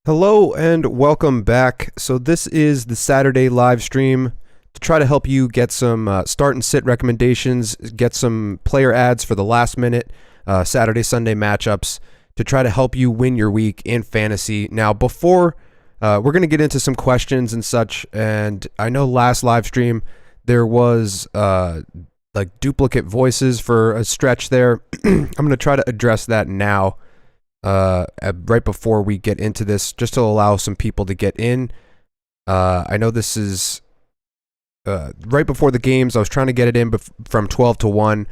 Hello and welcome back. So this is the Saturday live stream to try to help you get some start and sit recommendations, get some player ads for the last minute Saturday, Sunday matchups to try to help you win your week in fantasy. Now, before we're going to get into some questions and such, and I know last live stream there was like duplicate voices for a stretch there. I'm going to try to address that now. Right before we get into this, just to allow some people to get in. I know this is right before the games. I was trying to get it in from 12 to 1,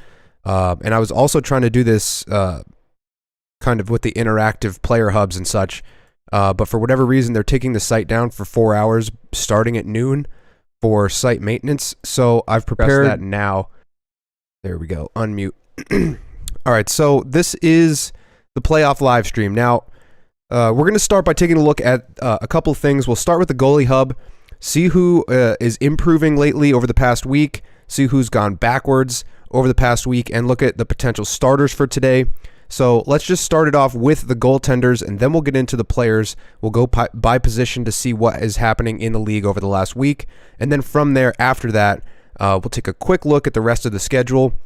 and I was also trying to do this kind of with the interactive player hubs and such, but for whatever reason, they're taking the site down for 4 hours starting at noon for site maintenance, so I've prepared that now. There we go. Unmute. All right, so this is the playoff live stream. Now, we're going to start by taking a look at a couple things. We'll start with the goalie hub, see who is improving lately over the past week, see who's gone backwards over the past week, and look at the potential starters for today. So let's just start it off with the goaltenders, and then we'll get into the players. We'll go by position to see what is happening in the league over the last week, and then from there, after that, we'll take a quick look at the rest of the schedule,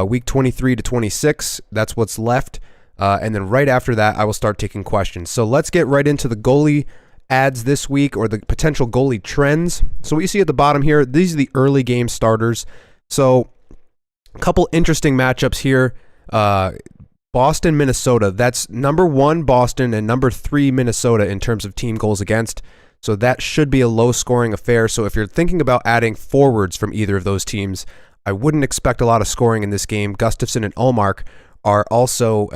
week 23 to 26. That's what's left. And then right after that, I will start taking questions. So let's get right into the goalie ads this week, or the potential goalie trends. So what you see at the bottom here, these are the early game starters. So a couple interesting matchups here. Boston, Minnesota. That's number 1 Boston and number 3 Minnesota in terms of team goals against. So that should be a low scoring affair. So if you're thinking about adding forwards from either of those teams, I wouldn't expect a lot of scoring in this game. Gustafsson and Ullmark are also,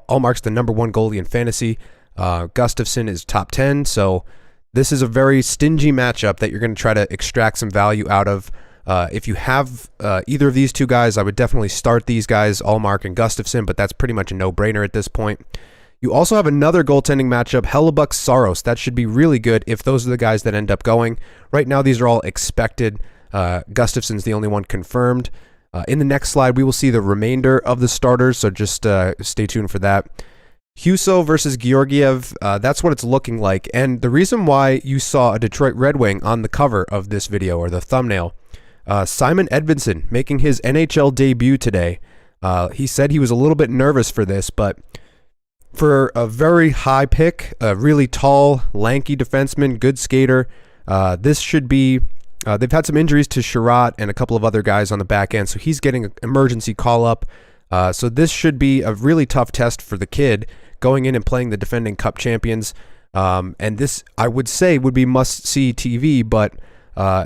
Ullmark's the number 1 goalie in fantasy. Gustafsson is top 10. So this is a very stingy matchup that you're going to try to extract some value out of. If you have either of these two guys, I would definitely start these guys, Ullmark and Gustafsson, but that's pretty much a no-brainer at this point. You also have another goaltending matchup, Hellebuck Saros. That should be really good if those are the guys that end up going. Right now, these are all expected. Gustafsson's the only one confirmed. In the next slide, we will see the remainder of the starters, so just stay tuned for that. Husso versus Georgiev, that's what it's looking like. And the reason why you saw a Detroit Red Wing on the cover of this video, or the thumbnail, Simon Edvinsson making his NHL debut today. He said he was a little bit nervous for this, but for a very high pick, a really tall, lanky defenseman, good skater, this should be... they've had some injuries to Sherratt and a couple of other guys on the back end, so he's getting an emergency call-up. So this should be a really tough test for the kid, going in and playing the defending Cup champions. And this, I would say, would be must-see TV, but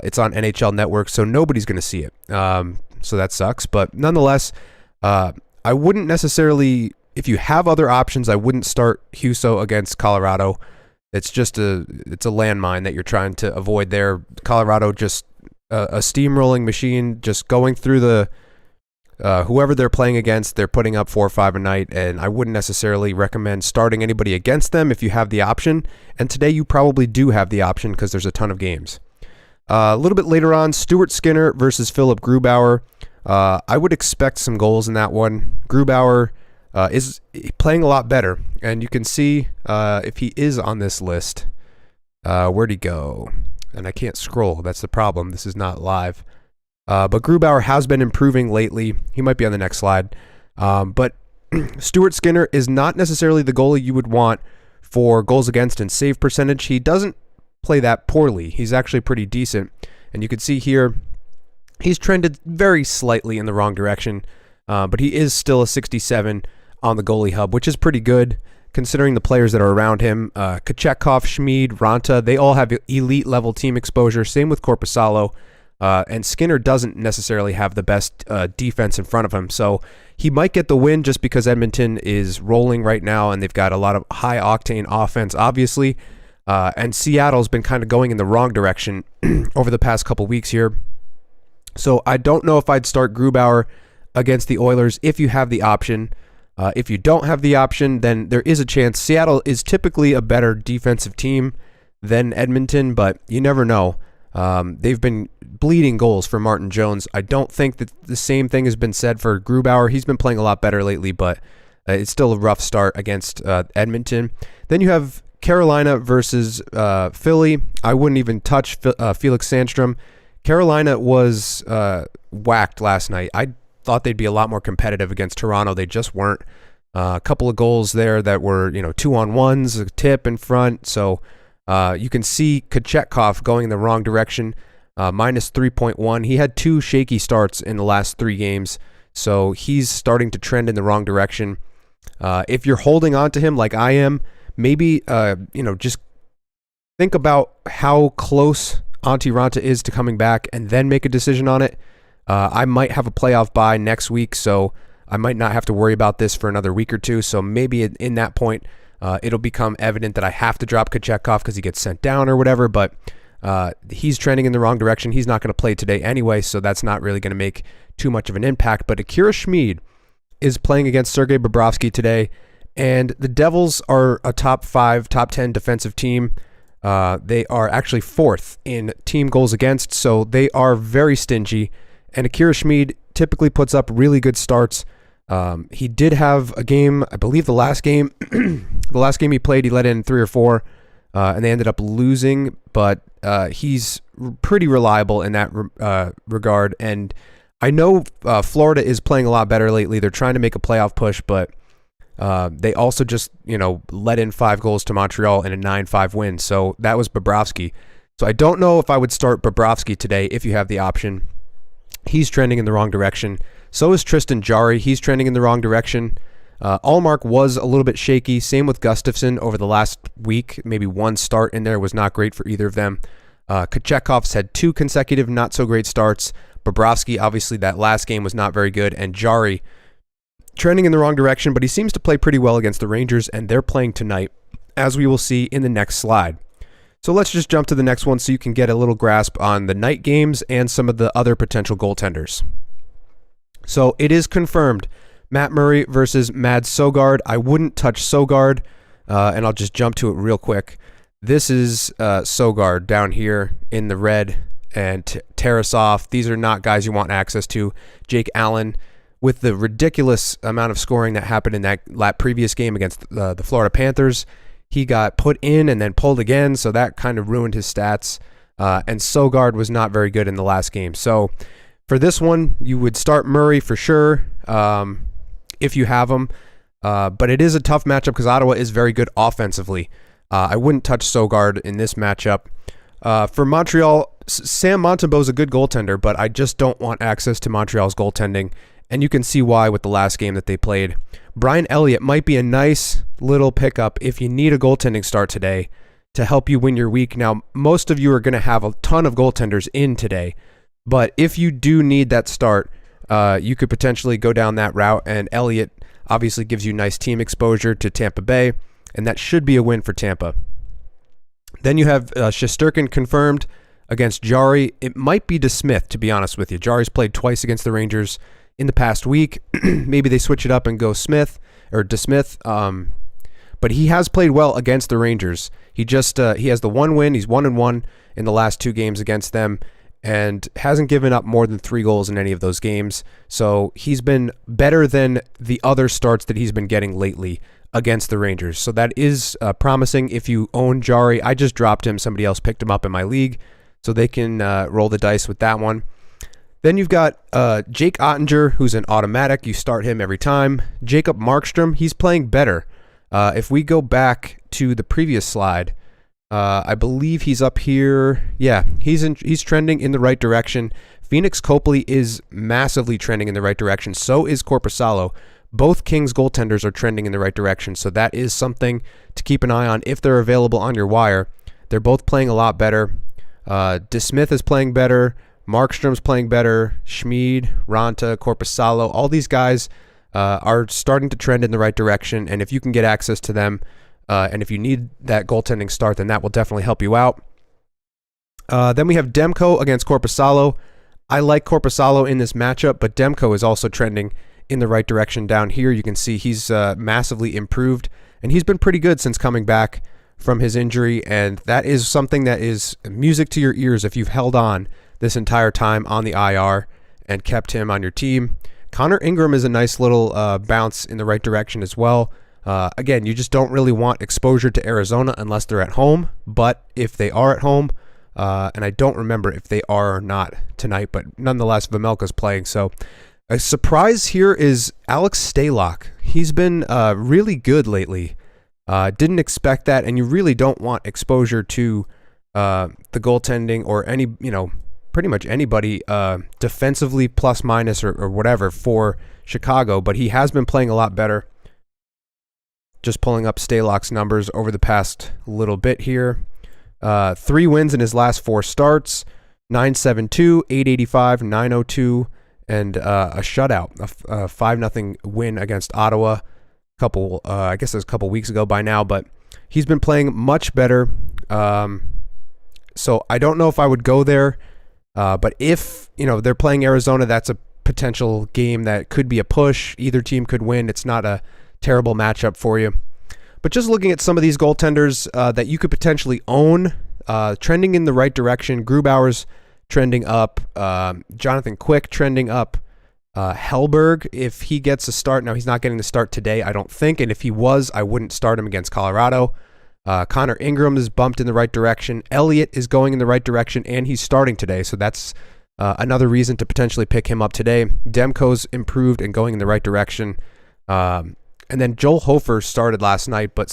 it's on NHL Network, so nobody's going to see it. So that sucks. But nonetheless, I wouldn't necessarily, if you have other options, I wouldn't start Husso against Colorado. It's just it's a landmine that you're trying to avoid there. Colorado just a steamrolling machine, just going through the whoever they're playing against. They're putting up 4 or 5 a night, and I wouldn't necessarily recommend starting anybody against them if you have the option. And today you probably do have the option because there's a ton of games. A little bit later on, Stuart Skinner versus Philip Grubauer. I would expect some goals in that one. Grubauer is playing a lot better, and you can see if he is on this list. Where'd he go? And I can't scroll. That's the problem. This is not live. But Grubauer has been improving lately. He might be on the next slide. But Stuart Skinner is not necessarily the goalie you would want for goals against and save percentage. He doesn't play that poorly. He's actually pretty decent. And you can see here, he's trended very slightly in the wrong direction. But he is still a 67 on the goalie hub, which is pretty good considering the players that are around him. Kochetkov, Schmid, Ranta, they all have elite level team exposure. Same with Korpisalo. And Skinner doesn't necessarily have the best defense in front of him. So he might get the win just because Edmonton is rolling right now and they've got a lot of high octane offense, obviously. And Seattle's been kind of going in the wrong direction over the past couple weeks here. So I don't know if I'd start Grubauer against the Oilers if you have the option. If you don't have the option, then there is a chance. Seattle is typically a better defensive team than Edmonton, but you never know. They've been bleeding goals for Martin Jones. I don't think that the same thing has been said for Grubauer. He's been playing a lot better lately, but it's still a rough start against Edmonton. Then you have Carolina versus Philly. I wouldn't even touch Felix Sandstrom. Carolina was whacked last night. I thought they'd be a lot more competitive against Toronto. They just weren't. A couple of goals there that were, 2-on-1s, a tip in front. So you can see Kochetkov going in the wrong direction, minus 3.1. He had 2 shaky starts in the last 3 games, so he's starting to trend in the wrong direction. If you're holding on to him like I am, maybe, just think about how close Antti Ranta is to coming back and then make a decision on it. I might have a playoff bye next week, so I might not have to worry about this for another week or two. So maybe in that point, it'll become evident that I have to drop Kochetkov because he gets sent down or whatever, but he's trending in the wrong direction. He's not going to play today anyway, so that's not really going to make too much of an impact. But Akira Schmid is playing against Sergei Bobrovsky today, and the Devils are a top 5, top 10 defensive team. They are actually 4th in team goals against, so they are very stingy, and Akira Schmid typically puts up really good starts. He did have a game, I believe the last game, the last game he played, he let in 3 or 4, and they ended up losing, but he's pretty reliable in that regard. And I know Florida is playing a lot better lately. They're trying to make a playoff push, but they also just, let in 5 goals to Montreal in a 9-5 win. So that was Bobrovsky. So I don't know if I would start Bobrovsky today if you have the option. He's trending in the wrong direction. So is Tristan Jarry. He's trending in the wrong direction. Allmark was a little bit shaky. Same with Gustafsson over the last week. Maybe 1 start in there was not great for either of them. Kochetkov's had 2 consecutive not-so-great starts. Bobrovsky, obviously, that last game was not very good. And Jarry, trending in the wrong direction, but he seems to play pretty well against the Rangers, and they're playing tonight, as we will see in the next slide. So let's just jump to the next one so you can get a little grasp on the night games and some of the other potential goaltenders. So it is confirmed, Matt Murray versus Mads Søgaard. I wouldn't touch Søgaard, and I'll just jump to it real quick. This is Søgaard down here in the red, and Tarasov. These are not guys you want access to. Jake Allen, with the ridiculous amount of scoring that happened in that previous game against the Florida Panthers, he got put in and then pulled again, so that kind of ruined his stats. And Søgaard was not very good in the last game. So for this one, you would start Murray for sure if you have him. But it is a tough matchup because Ottawa is very good offensively. I wouldn't touch Søgaard in this matchup. For Montreal, Sam Montembeault is a good goaltender, but I just don't want access to Montreal's goaltending. And you can see why with the last game that they played. Brian Elliott might be a nice little pickup if you need a goaltending start today to help you win your week. Now, most of you are going to have a ton of goaltenders in today, but if you do need that start, you could potentially go down that route, and Elliott obviously gives you nice team exposure to Tampa Bay, and that should be a win for Tampa. Then you have Shesterkin confirmed against Jarry. It might be DeSmith, to be honest with you. Jarry's played twice against the Rangers in the past week. Maybe they switch it up and go Smith or DeSmith. But he has played well against the Rangers. He has the 1 win. He's 1-1 in the last 2 games against them, and hasn't given up more than 3 goals in any of those games. So he's been better than the other starts that he's been getting lately against the Rangers. So that is promising if you own Jarry. I just dropped him. Somebody else picked him up in my league, so they can roll the dice with that one. Then you've got Jake Ottinger, who's an automatic. You start him every time. Jacob Markstrom, he's playing better. If we go back to the previous slide, I believe he's up here. Yeah, he's trending in the right direction. Phoenix Copley is massively trending in the right direction. So is Korpisalo. Both Kings goaltenders are trending in the right direction, so that is something to keep an eye on if they're available on your wire. They're both playing a lot better. DeSmith is playing better. Markstrom's playing better. Schmid, Ranta, Korpisalo, all these guys are starting to trend in the right direction, and if you can get access to them, and if you need that goaltending start, then that will definitely help you out. Then we have Demko against Korpisalo. I like Korpisalo in this matchup, but Demko is also trending in the right direction down here. You can see he's massively improved, and he's been pretty good since coming back from his injury, and that is something that is music to your ears if you've held on this entire time on the IR and kept him on your team. Connor Ingram is a nice little bounce in the right direction as well. Again, you just don't really want exposure to Arizona unless they're at home. But if they are at home, and I don't remember if they are or not tonight, but nonetheless, Vejmelka's playing. So a surprise here is Alex Stalock. He's been really good lately. Didn't expect that, and you really don't want exposure to the goaltending or any, pretty much anybody defensively plus minus or whatever for Chicago, but he has been playing a lot better. Just pulling up Stalock's numbers over the past little bit here. 3 wins in his last 4 starts, 9-7-2, 885, 902, and a shutout, a 5-0 win against Ottawa. I guess it was a couple weeks ago by now, but he's been playing much better. So I don't know if I would go there, but if they're playing Arizona, that's a potential game that could be a push. Either team could win. It's not a terrible matchup for you. But just looking at some of these goaltenders that you could potentially own, trending in the right direction. Grubauer's trending up. Jonathan Quick trending up. Hellberg, if he gets a start, now he's not getting the start today, I don't think, and if he was, I wouldn't start him against Colorado. Connor Ingram is bumped in the right direction. Elliott is going in the right direction, and he's starting today, so that's another reason to potentially pick him up today. Demko's improved and going in the right direction. And then Joel Hofer started last night, but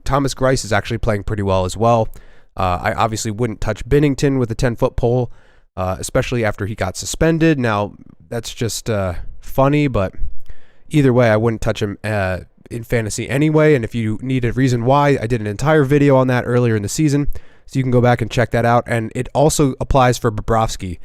Thomas Greiss is actually playing pretty well as well. I obviously wouldn't touch Binnington with a 10-foot pole, especially after he got suspended. Now, that's just funny, but either way, I wouldn't touch him in fantasy anyway. And if you need a reason why, I did an entire video on that earlier in the season, so you can go back and check that out. And it also applies for Bobrovsky.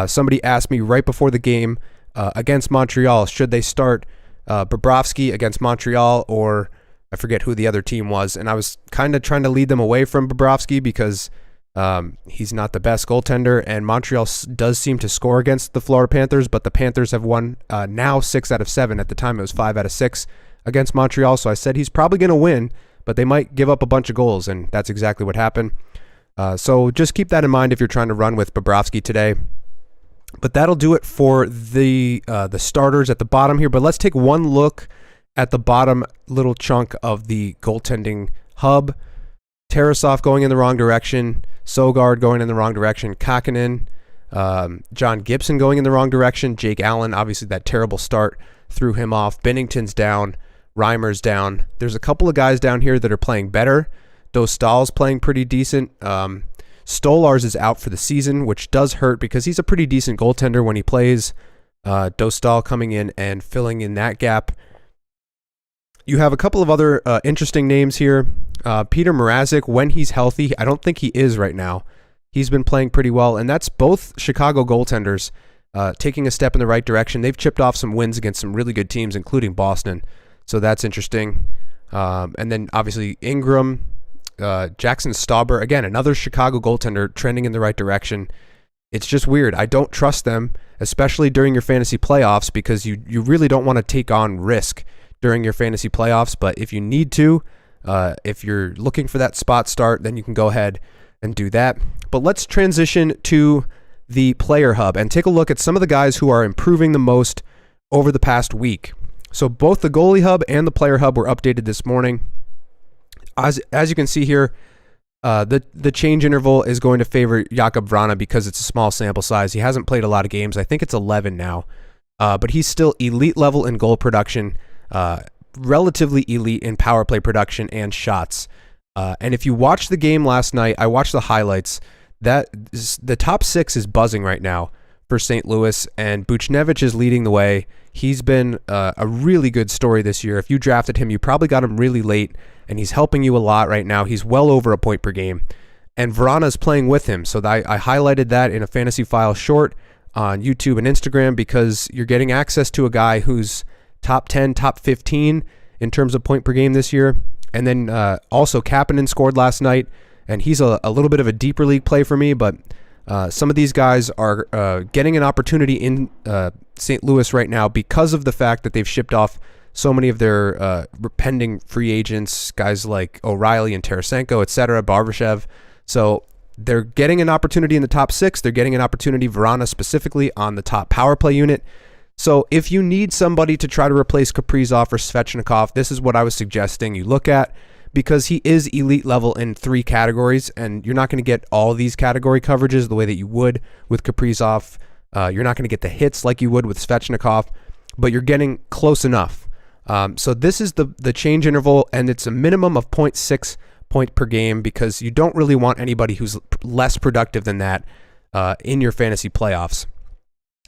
Somebody asked me right before the game against Montreal, should they start Bobrovsky against Montreal, or I forget who the other team was, and I was kind of trying to lead them away from Bobrovsky because he's not the best goaltender, and Montreal does seem to score against the Florida Panthers, but the Panthers have won now 6 out of 7. At the time, it was 5 out of 6 against Montreal, so I said he's probably going to win, but they might give up a bunch of goals, and that's exactly what happened. So just keep that in mind if you're trying to run with Bobrovsky today. But that'll do it for the starters at the bottom here. But let's take one look at the bottom little chunk of the goaltending hub. Tarasov going in the wrong direction. Sogard going in the wrong direction. Kakinen. John Gibson going in the wrong direction. Jake Allen, obviously that terrible start threw him off. Binnington's down. Reimer's down. There's a couple of guys down here that are playing better. Dostal's playing pretty decent. Stolarz is out for the season, which does hurt because he's a pretty decent goaltender when he plays. Dostal coming in and filling in that gap. You have a couple of other interesting names here. Peter Mrazek, when he's healthy, I don't think he is right now. He's been playing pretty well, and that's both Chicago goaltenders taking a step in the right direction. They've chipped off some wins against some really good teams, including Boston, so that's interesting. And then obviously Ingram, Jackson Stauber, again, another Chicago goaltender trending in the right direction. It's just weird. I don't trust them, especially during your fantasy playoffs, because you really don't want to take on risk during your fantasy playoffs. But if you need to, if you're looking for that spot start, then you can go ahead and do that. But let's transition to the player hub and take a look at some of the guys who are improving the most over the past week. So both the goalie hub and the player hub were updated this morning. As you can see here, the change interval is going to favor Jakub Vrana because it's a small sample size. He hasn't played a lot of games. I think it's 11 now. But he's still elite level in goal production, relatively elite in power play production and shots. And if you watched the game last night, I watched the highlights. The top 6 is buzzing right now for St. Louis, and Buchnevich is leading the way. He's been a really good story this year. If you drafted him, you probably got him really late, and he's helping you a lot right now. He's well over a point per game, and Vrana's playing with him. So I highlighted that in a fantasy file short on YouTube and Instagram because you're getting access to a guy who's top 10, top 15 in terms of point per game this year. And then also Kapanen scored last night, and he's a little bit of a deeper league play for me, but some of these guys are getting an opportunity in St. Louis right now because of the fact that they've shipped off so many of their pending free agents, guys like O'Reilly and Tarasenko, etc., Barbashev. So they're getting an opportunity in the top 6. They're getting an opportunity, Vrana specifically, on the top power play unit. So if you need somebody to try to replace Kaprizov or Svechnikov, this is what I was suggesting you look at, because he is elite level in 3 categories, and you're not going to get all these category coverages the way that you would with Kaprizov. You're not going to get the hits like you would with Svechnikov, but you're getting close enough. So this is the change interval, and it's a minimum of 0.6 point per game, because you don't really want anybody who's less productive than that in your fantasy playoffs.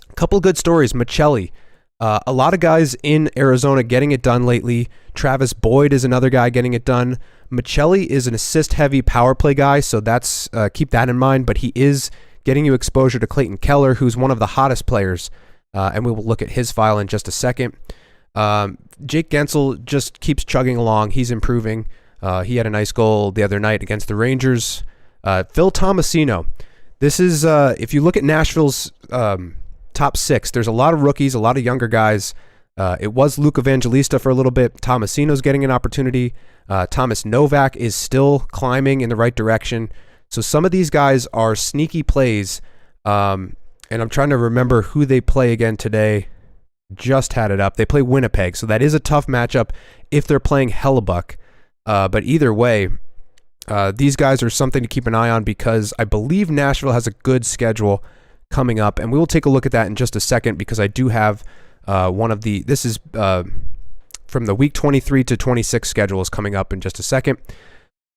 A couple good stories. Michelli. A lot of guys in Arizona getting it done lately. Travis Boyd is another guy getting it done. Michelli is an assist-heavy power play guy, so that's keep that in mind, but he is getting you exposure to Clayton Keller, who's one of the hottest players, and we will look at his file in just a second. Jake Gensel just keeps chugging along. He's improving. He had a nice goal the other night against the Rangers. Phil Tomasino. This is, if you look at Nashville's top 6, there's a lot of rookies, a lot of younger guys. It was Luke Evangelista for a little bit. Tomasino's getting an opportunity. Thomas Novak is still climbing in the right direction. So some of these guys are sneaky plays, and I'm trying to remember who they play again today. Just had it up. They play Winnipeg, so that is a tough matchup if they're playing Hellebuck. But either way, these guys are something to keep an eye on, because I believe Nashville has a good schedule coming up, and we will take a look at that in just a second, because I do have this is from the week 23 to 26 schedules coming up in just a second.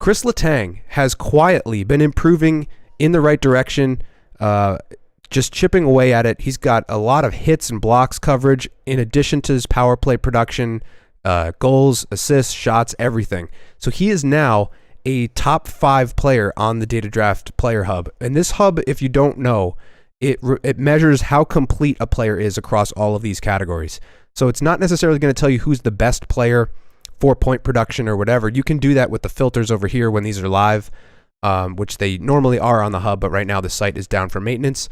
Chris Letang has quietly been improving in the right direction, just chipping away at it. He's got a lot of hits and blocks coverage in addition to his power play production, goals, assists, shots, everything. So he is now a top 5 player on the Data Draft Player Hub. And this hub, if you don't know, it measures how complete a player is across all of these categories. So it's not necessarily going to tell you who's the best player for point production or whatever. You can do that with the filters over here when these are live, which they normally are on the hub, but right now the site is down for maintenance.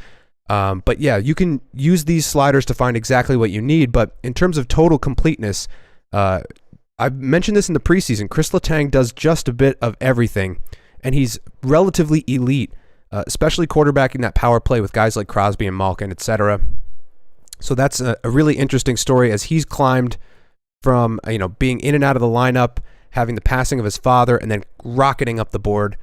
But yeah, you can use these sliders to find exactly what you need. But in terms of total completeness, I've mentioned this in the preseason. Chris Letang does just a bit of everything, and he's relatively elite, especially quarterbacking that power play with guys like Crosby and Malkin, etc. So that's a really interesting story, as he's climbed from being in and out of the lineup, having the passing of his father, and then rocketing up the board.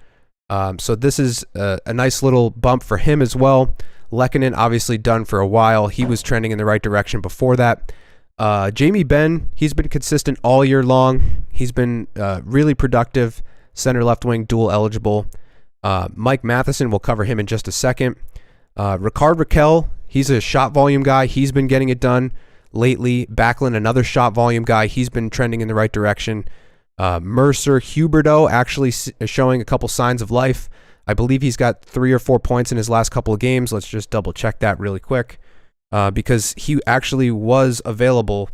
So this is a nice little bump for him as well. Lehkonen obviously done for a while. He was trending in the right direction before that. Jamie Benn, he's been consistent all year long. He's been really productive, center left wing, dual eligible. Mike Matheson, we'll cover him in just a second. Ricard Raquel, he's a shot volume guy. He's been getting it done lately. Backlund, another shot volume guy. He's been trending in the right direction. Mercer Huberdeau actually showing a couple signs of life. I believe he's got 3 or 4 points in his last couple of games. Let's just double check that really quick, because he actually was available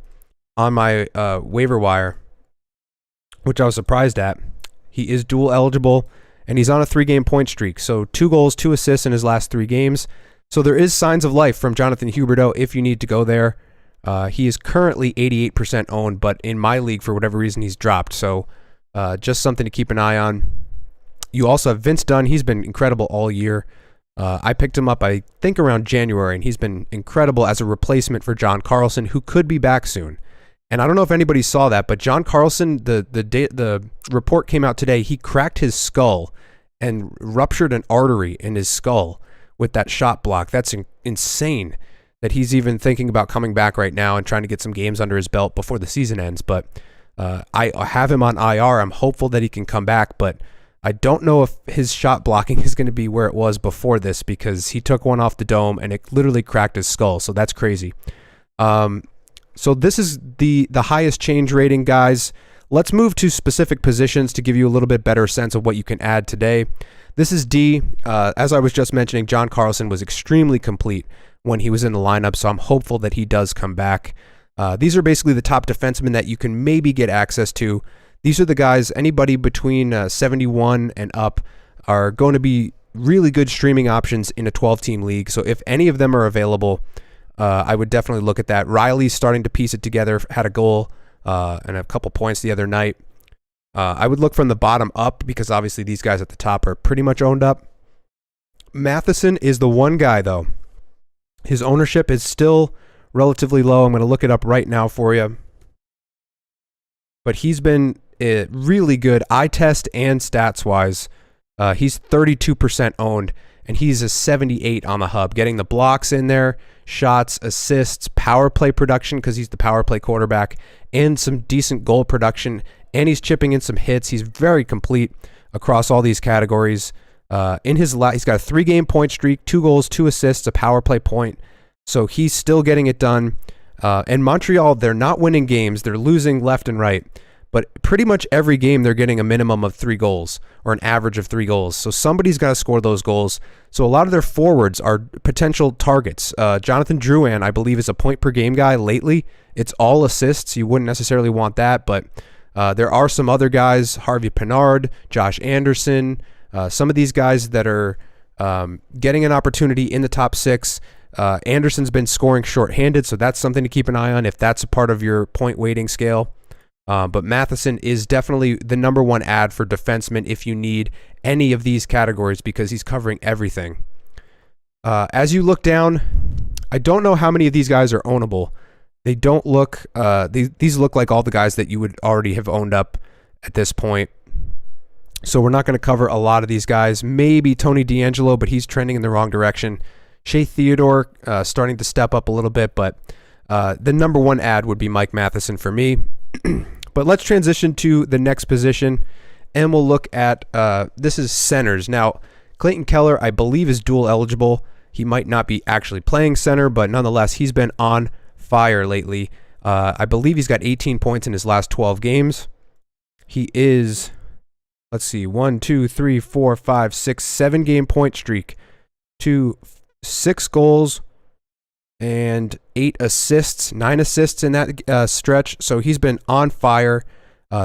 on my waiver wire, which I was surprised at. He is dual eligible, and he's on a 3-game point streak. So 2 goals, 2 assists in his last 3 games. So there is signs of life from Jonathan Huberdeau if you need to go there. He is currently 88% owned, but in my league, for whatever reason, he's dropped. So just something to keep an eye on. You also have Vince Dunn. He's been incredible all year. I picked him up, I think, around January, and he's been incredible as a replacement for John Carlson, who could be back soon. And I don't know if anybody saw that, but John Carlson, the report came out today. He cracked his skull and ruptured an artery in his skull with that shot block. That's insane that he's even thinking about coming back right now and trying to get some games under his belt before the season ends. But I have him on IR. I'm hopeful that he can come back, but I don't know if his shot blocking is going to be where it was before this, because he took one off the dome and it literally cracked his skull. So that's crazy. So this is the highest change rating, guys. Let's move to specific positions to give you a little bit better sense of what you can add today. This is D. As I was just mentioning, John Carlson was extremely complete when he was in the lineup, so I'm hopeful that he does come back. These are basically the top defensemen that you can maybe get access to. These are the guys, anybody between 71 and up are going to be really good streaming options in a 12-team league. So if any of them are available, I would definitely look at that. Riley's starting to piece it together, had a goal and a couple points the other night. I would look from the bottom up, because obviously these guys at the top are pretty much owned up. Matheson is the one guy, though. His ownership is still relatively low. I'm going to look it up right now for you. But he's been really good eye test and stats-wise. He's 32% owned, and he's a 78 on the hub, getting the blocks in there, shots, assists, power play production because he's the power play quarterback, and some decent goal production, and he's chipping in some hits. He's very complete across all these categories. He's got a 3-game point streak, 2 goals, 2 assists, a power play point. So he's still getting it done. And Montreal, they're not winning games. They're losing left and right. But pretty much every game, they're getting a minimum of 3 goals or an average of 3 goals. So somebody's got to score those goals. So a lot of their forwards are potential targets. Jonathan Drouin, I believe, is a point-per-game guy lately. It's all assists. You wouldn't necessarily want that, but there are some other guys, Harvey Pinard, Josh Anderson, some of these guys that are getting an opportunity in the top 6. Anderson's been scoring shorthanded, so that's something to keep an eye on if that's a part of your point weighting scale. But Matheson is definitely the number 1 ad for defensemen if you need any of these categories because he's covering everything. As you look down, I don't know how many of these guys are ownable. They don't look, these look like all the guys that you would already have owned up at this point. So we're not going to cover a lot of these guys. Maybe Tony DeAngelo, but he's trending in the wrong direction. Shea Theodore starting to step up a little bit, but the number 1 ad would be Mike Matheson for me. But let's transition to the next position, and we'll look at, this is centers. Now, Clayton Keller, I believe, is dual eligible. He might not be actually playing center, but nonetheless, he's been on fire lately. I believe he's got 18 points in his last 12 games. He is, let's see, 1, 2, 3, 4, 5, 6, 7-game point streak to 6 goals and 8 assists, 9 assists in that stretch. So he's been on fire.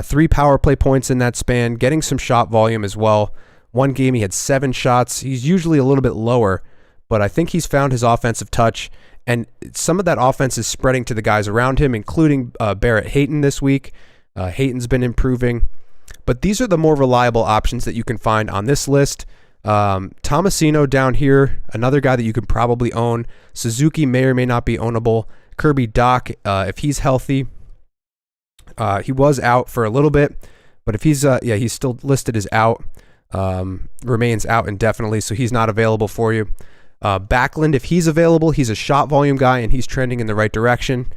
3 power play points in that span, getting some shot volume as well. One game he had 7 shots. He's usually a little bit lower, but I think he's found his offensive touch, and some of that offense is spreading to the guys around him, including Barrett Hayton this week. Hayton's been improving, but these are the more reliable options that you can find on this list. Tomasino down here, another guy that you could probably own. Suzuki may or may not be ownable. Kirby Doc, if he's healthy, he was out for a little bit, but if he's he's still listed as out, remains out indefinitely, so he's not available for you. Backlund, if he's available, he's a shot volume guy and he's trending in the right direction,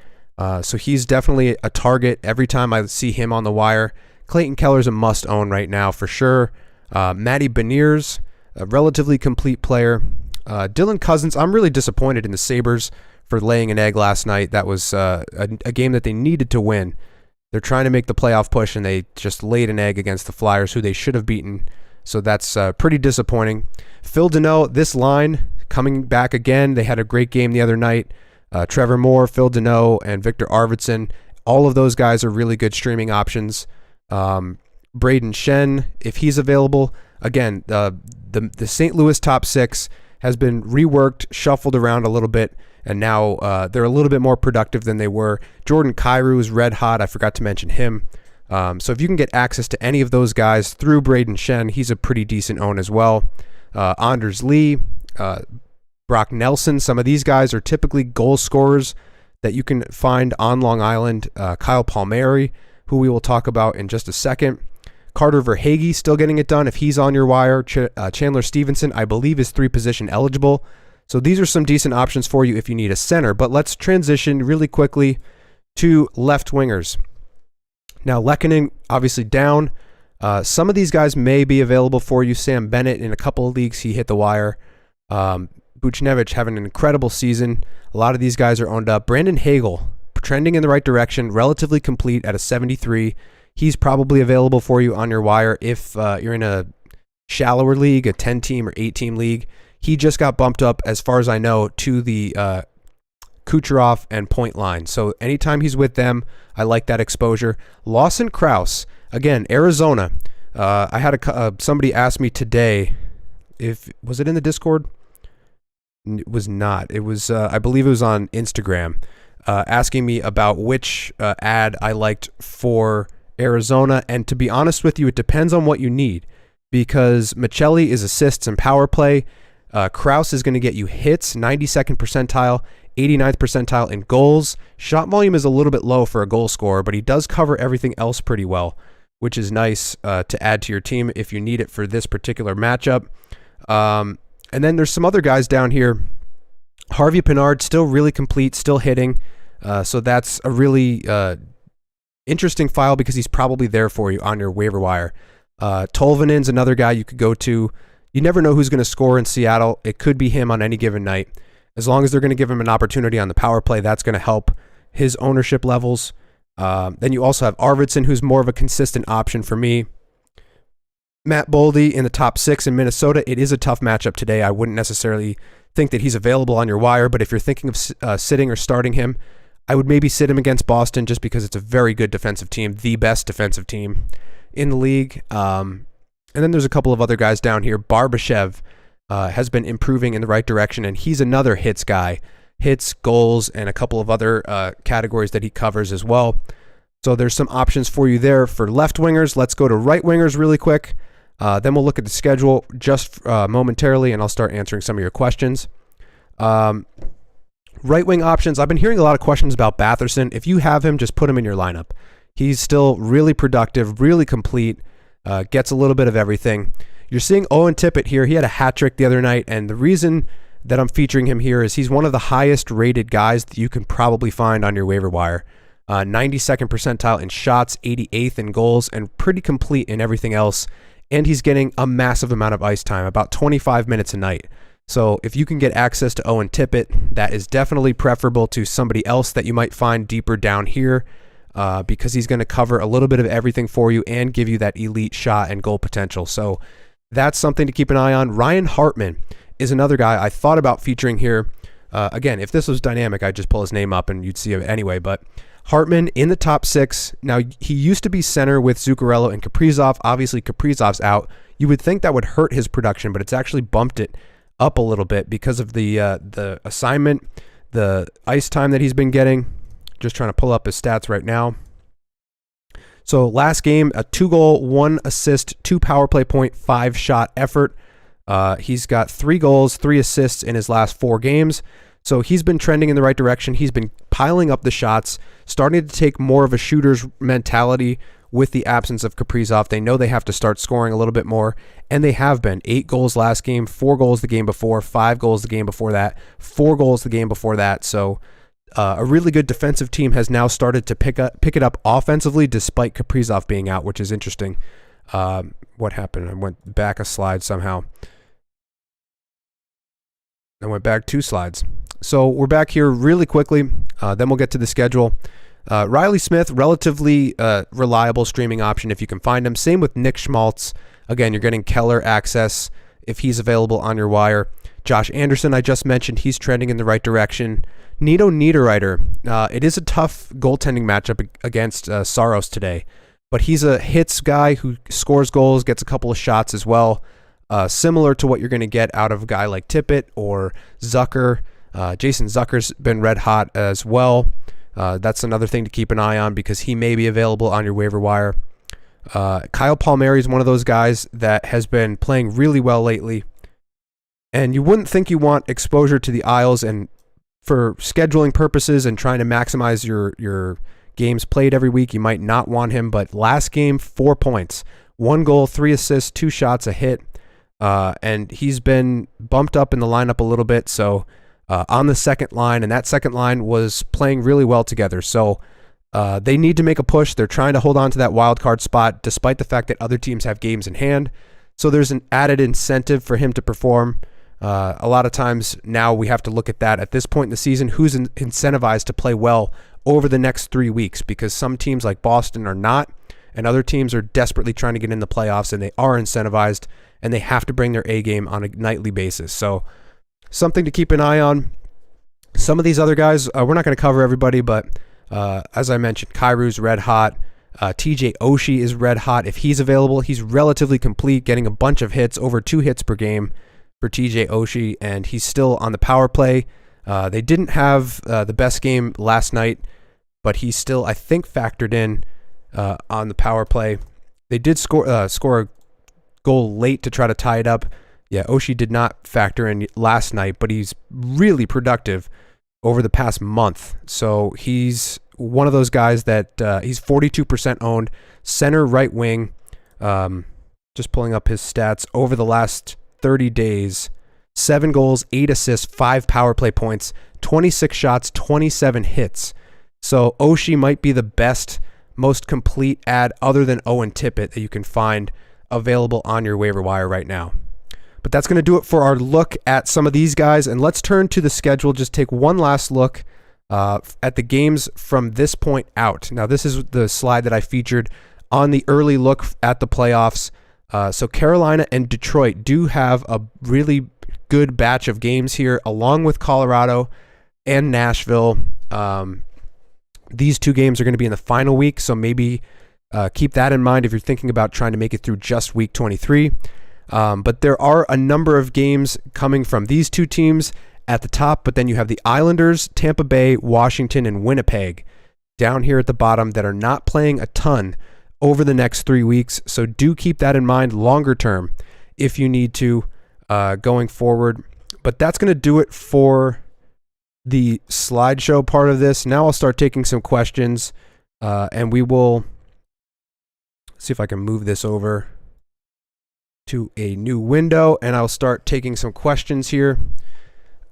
so he's definitely a target every time I see him on the wire. Clayton Keller's a must own right now for sure. Matty Beniers, a relatively complete player. Dylan Cousins, I'm really disappointed in the Sabres for laying an egg last night. That was a game that they needed to win. They're trying to make the playoff push, and they just laid an egg against the Flyers, who they should have beaten. So that's pretty disappointing. Phil Deneau, this line, coming back again. They had a great game the other night. Trevor Moore, Phil Deneau, and Victor Arvidsson. All of those guys are really good streaming options. Braden Shen, if he's available. Again, the St. Louis top 6 has been reworked, shuffled around a little bit, and now they're a little bit more productive than they were. Jordan Kyrou is red hot. I forgot to mention him. So if you can get access to any of those guys through Braden Shen, he's a pretty decent own as well. Anders Lee, Brock Nelson, some of these guys are typically goal scorers that you can find on Long Island. Kyle Palmieri, who we will talk about in just a second. Carter Verhaeghe still getting it done if he's on your wire. Chandler Stevenson, I believe, is 3-position eligible. So these are some decent options for you if you need a center. But let's transition really quickly to left wingers. Now, Lehkonen obviously down. Some of these guys may be available for you. Sam Bennett, in a couple of leagues, he hit the wire. Buchnevich having an incredible season. A lot of these guys are owned up. Brandon Hagel, trending in the right direction, relatively complete at a 73. He's probably available for you on your wire if you're in a shallower league, a 10-team or 8-team league. He just got bumped up, as far as I know, to the Kucherov and point line. So anytime he's with them, I like that exposure. Lawson Krause, again, Arizona. I had somebody ask me today, was it in the Discord? It was not. It was, I believe it was on Instagram, asking me about which ad I liked for Arizona. And to be honest with you, it depends on what you need, because Michelli is assists and power play. Krause is going to get you hits, 92nd percentile, 89th percentile in goals. Shot volume is a little bit low for a goal scorer, but he does cover everything else pretty well, which is nice to add to your team if you need it for this particular matchup. And then there's some other guys down here. Harvey Pinard, still really complete, still hitting. So that's a really interesting file because he's probably there for you on your waiver wire. Tolvanen's another guy you could go to. You never know who's going to score in Seattle. It could be him on any given night. As long as they're going to give him an opportunity on the power play, that's going to help his ownership levels. Then you also have Arvidsson, who's more of a consistent option for me. Matt Boldy in the top 6 in Minnesota. It is a tough matchup today. I wouldn't necessarily think that he's available on your wire, but if you're thinking of sitting or starting him, I would maybe sit him against Boston just because it's a very good defensive team, the best defensive team in the league. And then there's a couple of other guys down here. Barbashev has been improving in the right direction, and he's another hits guy. Hits, goals, and a couple of other categories that he covers as well. So there's some options for you there for left wingers. Let's go to right wingers really quick. Then we'll look at the schedule just momentarily, and I'll start answering some of your questions. Right wing options. I've been hearing a lot of questions about Batherson. If you have him, just put him in your lineup. He's still really productive, really complete, gets a little bit of everything. You're seeing Owen Tippett here. He had a hat trick the other night, and the reason that I'm featuring him here is he's one of the highest rated guys that you can probably find on your waiver wire. 92nd percentile in shots, 88th in goals, and pretty complete in everything else. And he's getting a massive amount of ice time, about 25 minutes a night. So if you can get access to Owen Tippett, that is definitely preferable to somebody else that you might find deeper down here because he's going to cover a little bit of everything for you and give you that elite shot and goal potential. So that's something to keep an eye on. Ryan Hartman is another guy I thought about featuring here. Again, if this was dynamic, I'd just pull his name up and you'd see it anyway. But Hartman in the top 6. Now, he used to be center with Zuccarello and Kaprizov. Obviously, Kaprizov's out. You would think that would hurt his production, but it's actually bumped it up a little bit because of the assignment, the ice time that he's been getting. Just trying to pull up his stats right now. So last game, a 2-goal, 1 assist, 2 power play point, 5-shot effort. He's got 3 goals, 3 assists in his last 4 games. So he's been trending in the right direction. He's been piling up the shots, starting to take more of a shooter's mentality with the absence of Kaprizov. They know they have to start scoring a little bit more, and they have been. 8 goals last game, 4 goals the game before, 5 goals the game before that, 4 goals the game before that. So a really good defensive team has now started to pick it up offensively despite Kaprizov being out, which is interesting. What happened? I went back a slide somehow. I went back 2 slides. So we're back here really quickly. Then we'll get to the schedule. Riley Smith, relatively reliable streaming option if you can find him. Same with Nick Schmaltz. Again, you're getting Keller access if he's available on your wire. Josh Anderson, I just mentioned, he's trending in the right direction. Nito Niederreiter, it is a tough goaltending matchup against Saros today, but he's a hits guy who scores goals, gets a couple of shots as well. Similar to what you're going to get out of a guy like Tippett or Zucker. Jason Zucker's been red hot as well. That's another thing to keep an eye on because he may be available on your waiver wire. Kyle Palmieri is one of those guys that has been playing really well lately. And you wouldn't think you want exposure to the Isles, and for scheduling purposes and trying to maximize your games played every week, you might not want him. But last game, 4 points, 1 goal, 3 assists, 2 shots, a hit. And he's been bumped up in the lineup a little bit. So on the second line, and that second line was playing really well together. So they need to make a push. They're trying to hold on to that wild card spot, despite the fact that other teams have games in hand. So there's an added incentive for him to perform. A lot of times now we have to look at that at this point in the season, who's incentivized to play well over the next 3 weeks, because some teams like Boston are not, and other teams are desperately trying to get in the playoffs, and they are incentivized, and they have to bring their A game on a nightly basis. So something to keep an eye on. Some of these other guys, we're not going to cover everybody, but as I mentioned, Kairu's red hot. TJ Oshie is red hot. If he's available, he's relatively complete, getting a bunch of hits, over 2 hits per game for TJ Oshie, and he's still on the power play. They didn't have the best game last night, but he's still, I think, factored in on the power play. They did score a goal late to try to tie it up. Yeah, Oshie did not factor in last night, but he's really productive over the past month. So he's one of those guys that he's 42% owned, center right wing. Just pulling up his stats over the last 30 days. 7 goals, 8 assists, 5 power play points, 26 shots, 27 hits. So Oshie might be the best, most complete ad other than Owen Tippett that you can find available on your waiver wire right now. But that's going to do it for our look at some of these guys. And let's turn to the schedule. Just take one last look at the games from this point out. Now, this is the slide that I featured on the early look at the playoffs. So Carolina and Detroit do have a really good batch of games here, along with Colorado and Nashville. These 2 games are going to be in the final week, so maybe keep that in mind if you're thinking about trying to make it through just week 23. But there are a number of games coming from these 2 teams at the top, but then you have the Islanders, Tampa Bay, Washington, and Winnipeg down here at the bottom that are not playing a ton over the next 3 weeks. So do keep that in mind longer term if you need to going forward. But that's going to do it for the slideshow part of this. Now I'll start taking some questions, and we will see if I can move this over to a new window, and I'll start taking some questions here.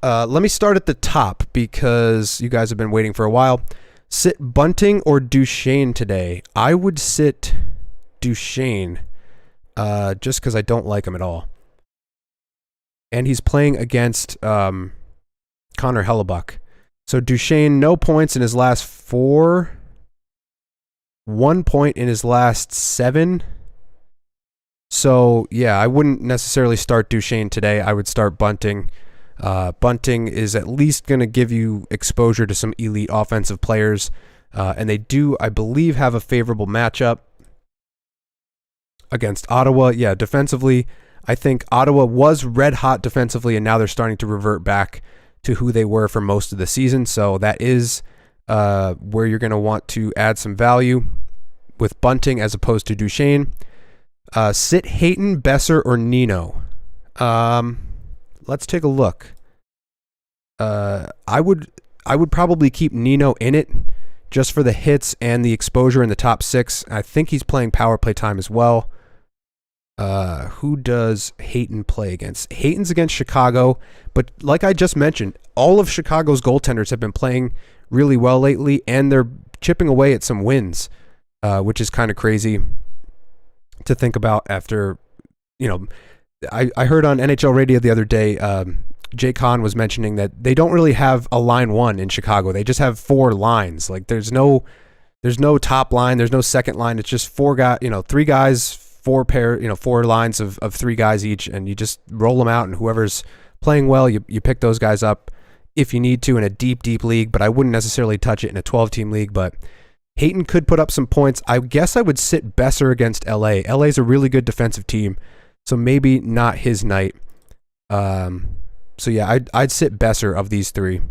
Let me start at the top because you guys have been waiting for a while. Sit Bunting or Duchesne today? I would sit Duchesne just because I don't like him at all. And he's playing against Connor Hellebuck. So Duchesne, no points in his last 4. 1 point in his last 7. So, yeah, I wouldn't necessarily start Duchesne today. I would start Bunting. Bunting is at least going to give you exposure to some elite offensive players. And they do, I believe, have a favorable matchup against Ottawa. Yeah, defensively, I think Ottawa was red hot defensively, and now they're starting to revert back to who they were for most of the season. So that is where you're going to want to add some value with Bunting as opposed to Duchesne. Sit Hayton, Besser, or Nino? Let's take a look. I would probably keep Nino in it just for the hits and the exposure in the top 6. I think he's playing power play time as well. Who does Hayton play against? Hayton's against Chicago, but like I just mentioned, all of Chicago's goaltenders have been playing really well lately, and they're chipping away at some wins, which is kind of crazy to think about after, I heard on NHL radio the other day, Jay Kahn was mentioning that they don't really have a line 1 in Chicago. They just have 4 lines. Like there's no top line, there's no second line. It's just 4 guys, 3 guys, 4 pair, 4 lines of 3 guys each, and you just roll them out, and whoever's playing well, you pick those guys up if you need to in a deep league, but I wouldn't necessarily touch it in a 12-team league. But Hayton could put up some points. I guess I would sit Besser against LA. LA's a really good defensive team, so maybe not his night. So yeah, I'd sit Besser of these 3.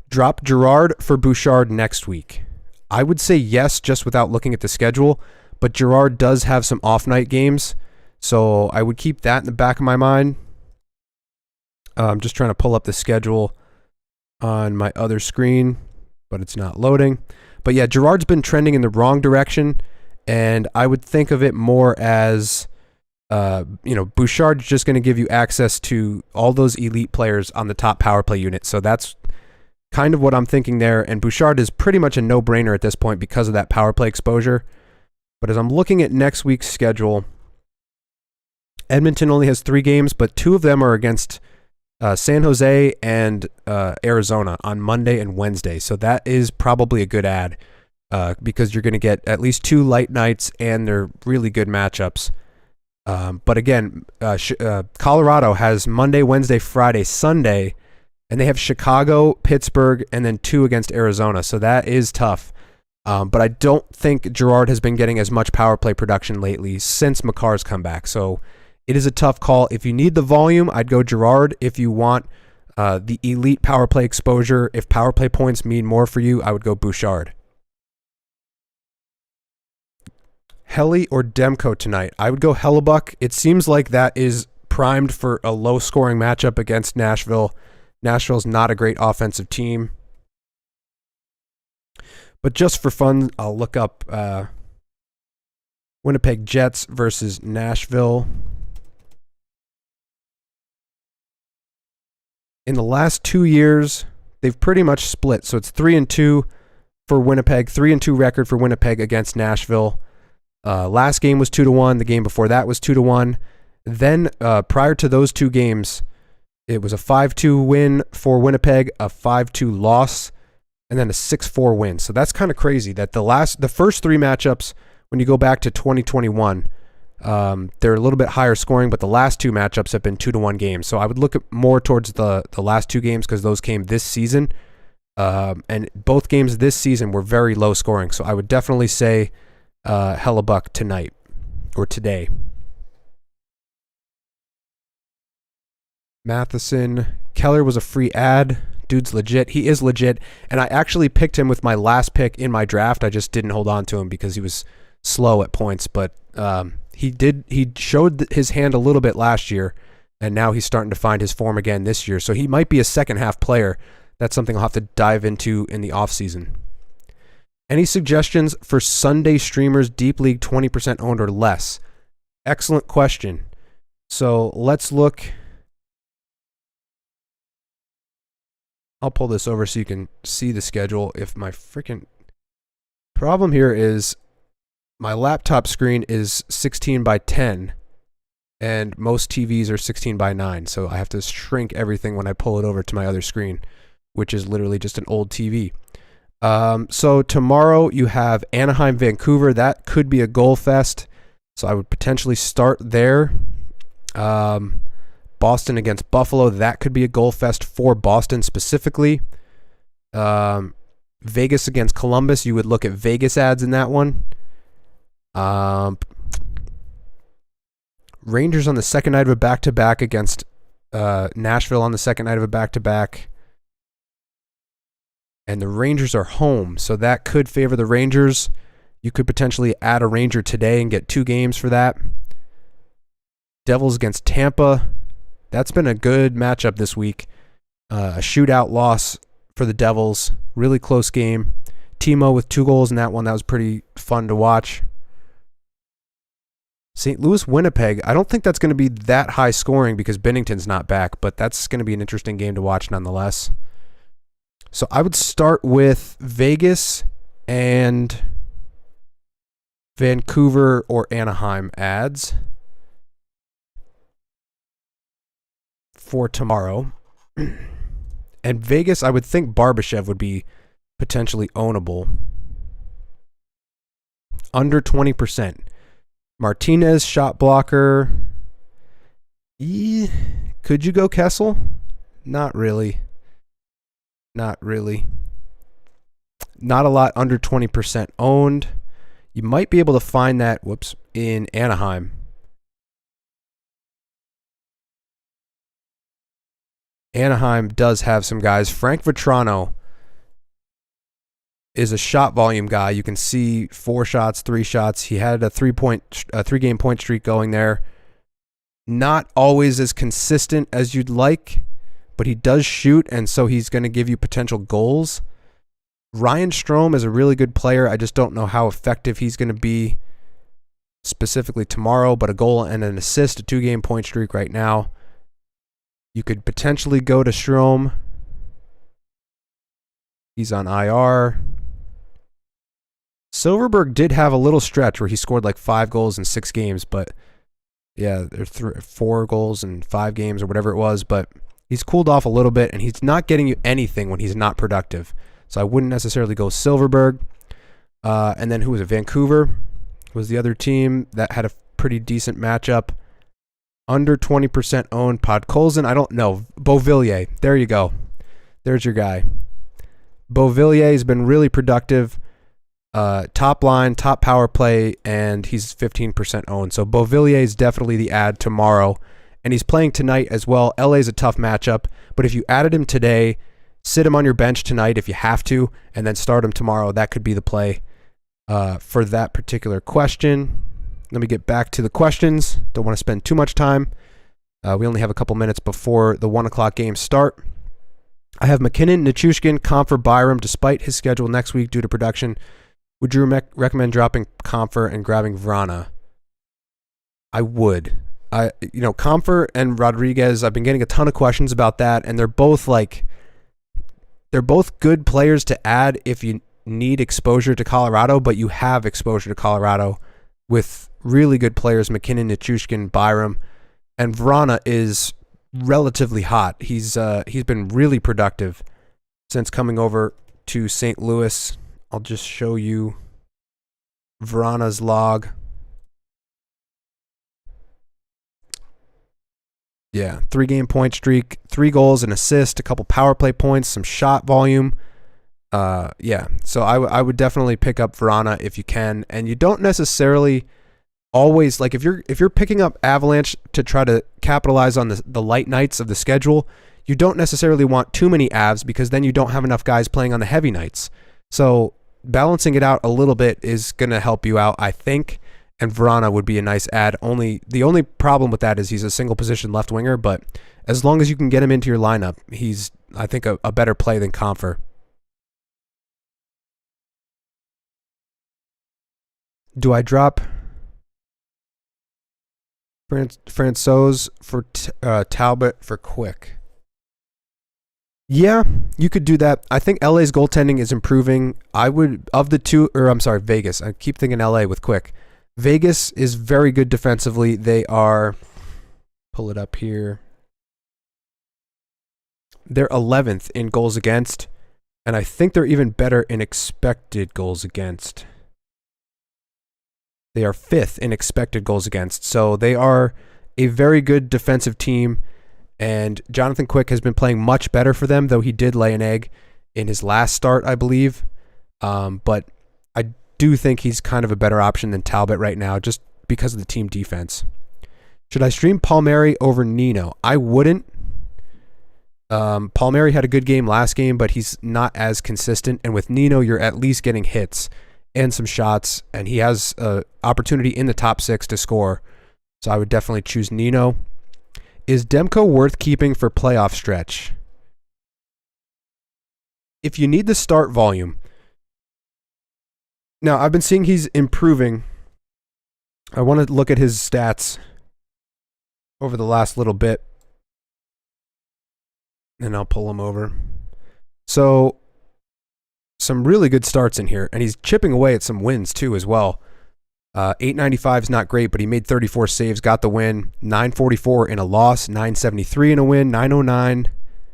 Drop Girard for Bouchard next week. I would say yes, just without looking at the schedule, but Girard does have some off-night games, so I would keep that in the back of my mind. I'm just trying to pull up the schedule on my other screen, but it's not loading. But yeah, Girard's been trending in the wrong direction, and I would think of it more as, Bouchard's just going to give you access to all those elite players on the top power play unit. So that's kind of what I'm thinking there. And Bouchard is pretty much a no-brainer at this point because of that power play exposure. But as I'm looking at next week's schedule, Edmonton only has 3 games, but 2 of them are against San Jose and Arizona on Monday and Wednesday. So that is probably a good ad because you're going to get at least 2 light nights, and they're really good matchups. But again, Colorado has Monday, Wednesday, Friday, Sunday, and they have Chicago, Pittsburgh, and then 2 against Arizona. So that is tough. But I don't think Girard has been getting as much power play production lately since Makar's come back. So it is a tough call. If you need the volume, I'd go Girard. If you want the elite power play exposure, if power play points mean more for you, I would go Bouchard. Helly or Demko tonight? I would go Hellebuck. It seems like that is primed for a low-scoring matchup against Nashville. Nashville's not a great offensive team. But just for fun, I'll look up Winnipeg Jets versus Nashville. In the last 2 years, they've pretty much split. So it's 3-2 for Winnipeg, 3-2 record for Winnipeg against Nashville. Last game was 2-1. The game before that was 2-1. Then prior to those two games, it was a 5-2 win for Winnipeg, a 5-2 loss, and then a 6-4 win. So that's kind of crazy that the first three matchups, when you go back to 2021, they're a little bit higher scoring, but the last two matchups have been 2-1 games. So I would look at more towards the last two games because those came this season. And both games this season were very low scoring. So I would definitely say Hellebuck tonight or today. Matheson. Keller was a free ad. Dude's legit. He is legit. And I actually picked him with my last pick in my draft. I just didn't hold on to him because he was slow at points. But he showed his hand a little bit last year, and now he's starting to find his form again this year. So he might be a second half player. That's something I'll have to dive into in the offseason. Any suggestions for Sunday streamers, deep league 20% owned or less? Excellent question. So let's look. I'll pull this over so you can see the schedule. If my freaking problem here is my laptop screen is 16 by 10 and most TVs are 16 by 9. So I have to shrink everything when I pull it over to my other screen, which is literally just an old TV. So tomorrow you have Anaheim, Vancouver. That could be a goal fest. So I would potentially start there. Boston against Buffalo. That could be a goal fest for Boston specifically. Vegas against Columbus. You would look at Vegas ads in that one. Rangers on the second night of a back-to-back against Nashville on the second night of a back-to-back. And the Rangers are home, so that could favor the Rangers. You could potentially add a Ranger today and get 2 games for that. Devils against Tampa. That's been a good matchup this week. A shootout loss for the Devils. Really close game. Timo with 2 goals in that one. That was pretty fun to watch. St. Louis, Winnipeg. I don't think that's going to be that high scoring because Binnington's not back, but that's going to be an interesting game to watch nonetheless. So I would start with Vegas and Vancouver or Anaheim ads for tomorrow. And Vegas, I would think Barbashev would be potentially ownable. Under 20%. Martinez, shot blocker. Could you go Kessel? Not really. Not really. Not a lot under 20% owned. You might be able to find that, in Anaheim. Anaheim does have some guys. Frank Vetrano is a shot volume guy. You can see 4 shots, 3 shots. He had a 3-game point streak going there. Not always as consistent as you'd like, but he does shoot, and so he's going to give you potential goals. Ryan Strome is a really good player. I just don't know how effective he's going to be specifically tomorrow, but a goal and an assist, a 2-game point streak right now. You could potentially go to Strome. He's on IR. Silverberg did have a little stretch where he scored like 5 goals in 6 games, but yeah, there's 4 goals in 5 games or whatever it was, but he's cooled off a little bit, and he's not getting you anything when he's not productive. So I wouldn't necessarily go Silverberg. And then who was it? Vancouver was the other team that had a pretty decent matchup. Under 20% owned. Podkolzin, I don't know. Beauvillier, there you go. There's your guy. Beauvillier has been really productive. Top line, top power play, and he's 15% owned. So Beauvillier is definitely the ad tomorrow. And he's playing tonight as well. LA's a tough matchup, but if you added him today, sit him on your bench tonight if you have to, and then start him tomorrow. That could be the play for that particular question. Let me get back to the questions. Don't want to spend too much time. We only have a couple minutes before the 1 o'clock games start. I have McKinnon, Nichushkin, Comfer, Byram, despite his schedule next week due to production. Would you recommend dropping Comfer and grabbing Vrana? I would. Comfer and Rodriguez, I've been getting a ton of questions about that, and they're both good players to add if you need exposure to Colorado, but you have exposure to Colorado with really good players, McKinnon, Nichushkin, Byram, and Vrana is relatively hot. He's been really productive since coming over to St. Louis. I'll just show you Vrana's log. Yeah, 3-game point streak, 3 goals, an assist, a couple power play points, some shot volume. So I would definitely pick up Vrana if you can, and you don't necessarily always, like, if you're picking up Avalanche to try to capitalize on the light nights of the schedule, you don't necessarily want too many Avs because then you don't have enough guys playing on the heavy nights. So balancing it out a little bit is going to help you out, I think. And Vrana would be a nice add. The only problem with that is he's a single position left winger, but as long as you can get him into your lineup, he's, I think, a better play than Comfer. Do I drop Francouz for Talbot for Quick? Yeah, you could do that. I think LA's goaltending is improving. Vegas. I keep thinking LA with Quick. Vegas is very good defensively. They are, pull it up here, they're 11th in goals against, and I think they're even better in expected goals against. They are 5th in expected goals against, so they are a very good defensive team, and Jonathan Quick has been playing much better for them, though he did lay an egg in his last start, I believe, but I do think he's kind of a better option than Talbot right now just because of the team defense. Should I stream Palmieri over Nino? I wouldn't. Palmieri had a good game last game, but he's not as consistent, and with Nino you're at least getting hits and some shots, and he has an opportunity in the top 6 to score, so I would definitely choose Nino. Is Demko worth keeping for playoff stretch? If you need the start volume. Now, I've been seeing he's improving. I want to look at his stats over the last little bit, and I'll pull him over. So, some really good starts in here, and he's chipping away at some wins too as well. 895 is not great, but he made 34 saves, got the win. 944 in a loss, 973 in a win, 909,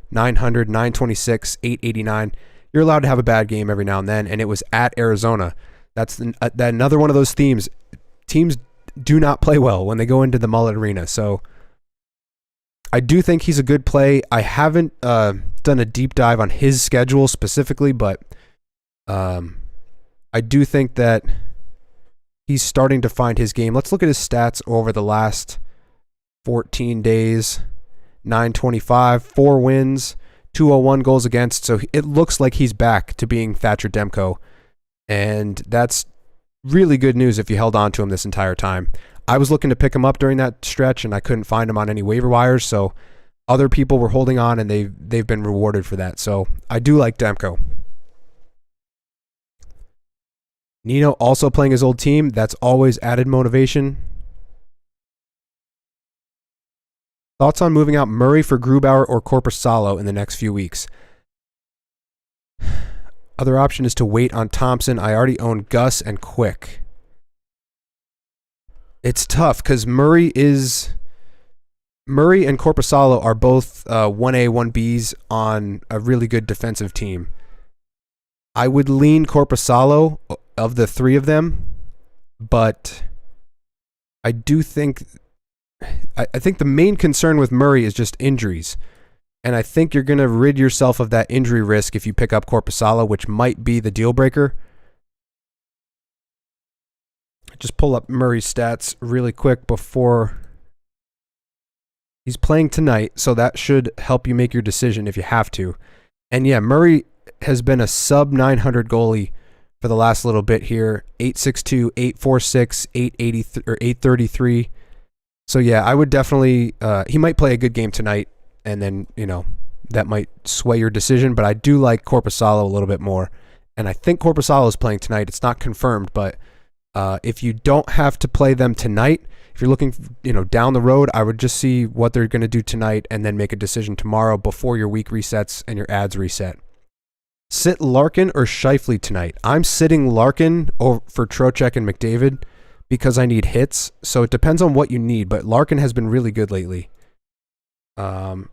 900, 926, 889. You're allowed to have a bad game every now and then, and it was at Arizona. That's another one of those themes. Teams do not play well when they go into the Mullet Arena, so I do think he's a good play. I haven't done a deep dive on his schedule specifically, but I do think that he's starting to find his game. Let's look at his stats over the last 14 days. 925, 4 wins, 201 goals against. So it looks like he's back to being Thatcher Demko. And that's really good news if you held on to him this entire time. I was looking to pick him up during that stretch, and I couldn't find him on any waiver wires. So other people were holding on, and they've been rewarded for that. So I do like Demko. Nino also playing his old team. That's always added motivation. Thoughts on moving out Murray for Grubauer or Korpisalo in the next few weeks? Other option is to wait on Thompson. I already own Gus and Quick. It's tough because Murray and Korpisalo are both 1A, 1Bs on a really good defensive team. I would lean Korpisalo of the 3 of them, but I do think I think the main concern with Murray is just injuries. And I think you're going to rid yourself of that injury risk if you pick up Korpisalo, which might be the deal breaker. Just pull up Murray's stats really quick before he's playing tonight, so that should help you make your decision if you have to. And yeah, Murray has been a sub 900 goalie for the last little bit here. 862, 846, 880 or 833. So yeah, I would definitely he might play a good game tonight and then, that might sway your decision, but I do like Korpisalo a little bit more. And I think Korpisalo is playing tonight. It's not confirmed, but if you don't have to play them tonight, if you're looking, down the road, I would just see what they're going to do tonight and then make a decision tomorrow before your week resets and your ads reset. Sit Larkin or Scheifele tonight. I'm sitting Larkin for Trocheck and McDavid because I need hits. So it depends on what you need, but Larkin has been really good lately. And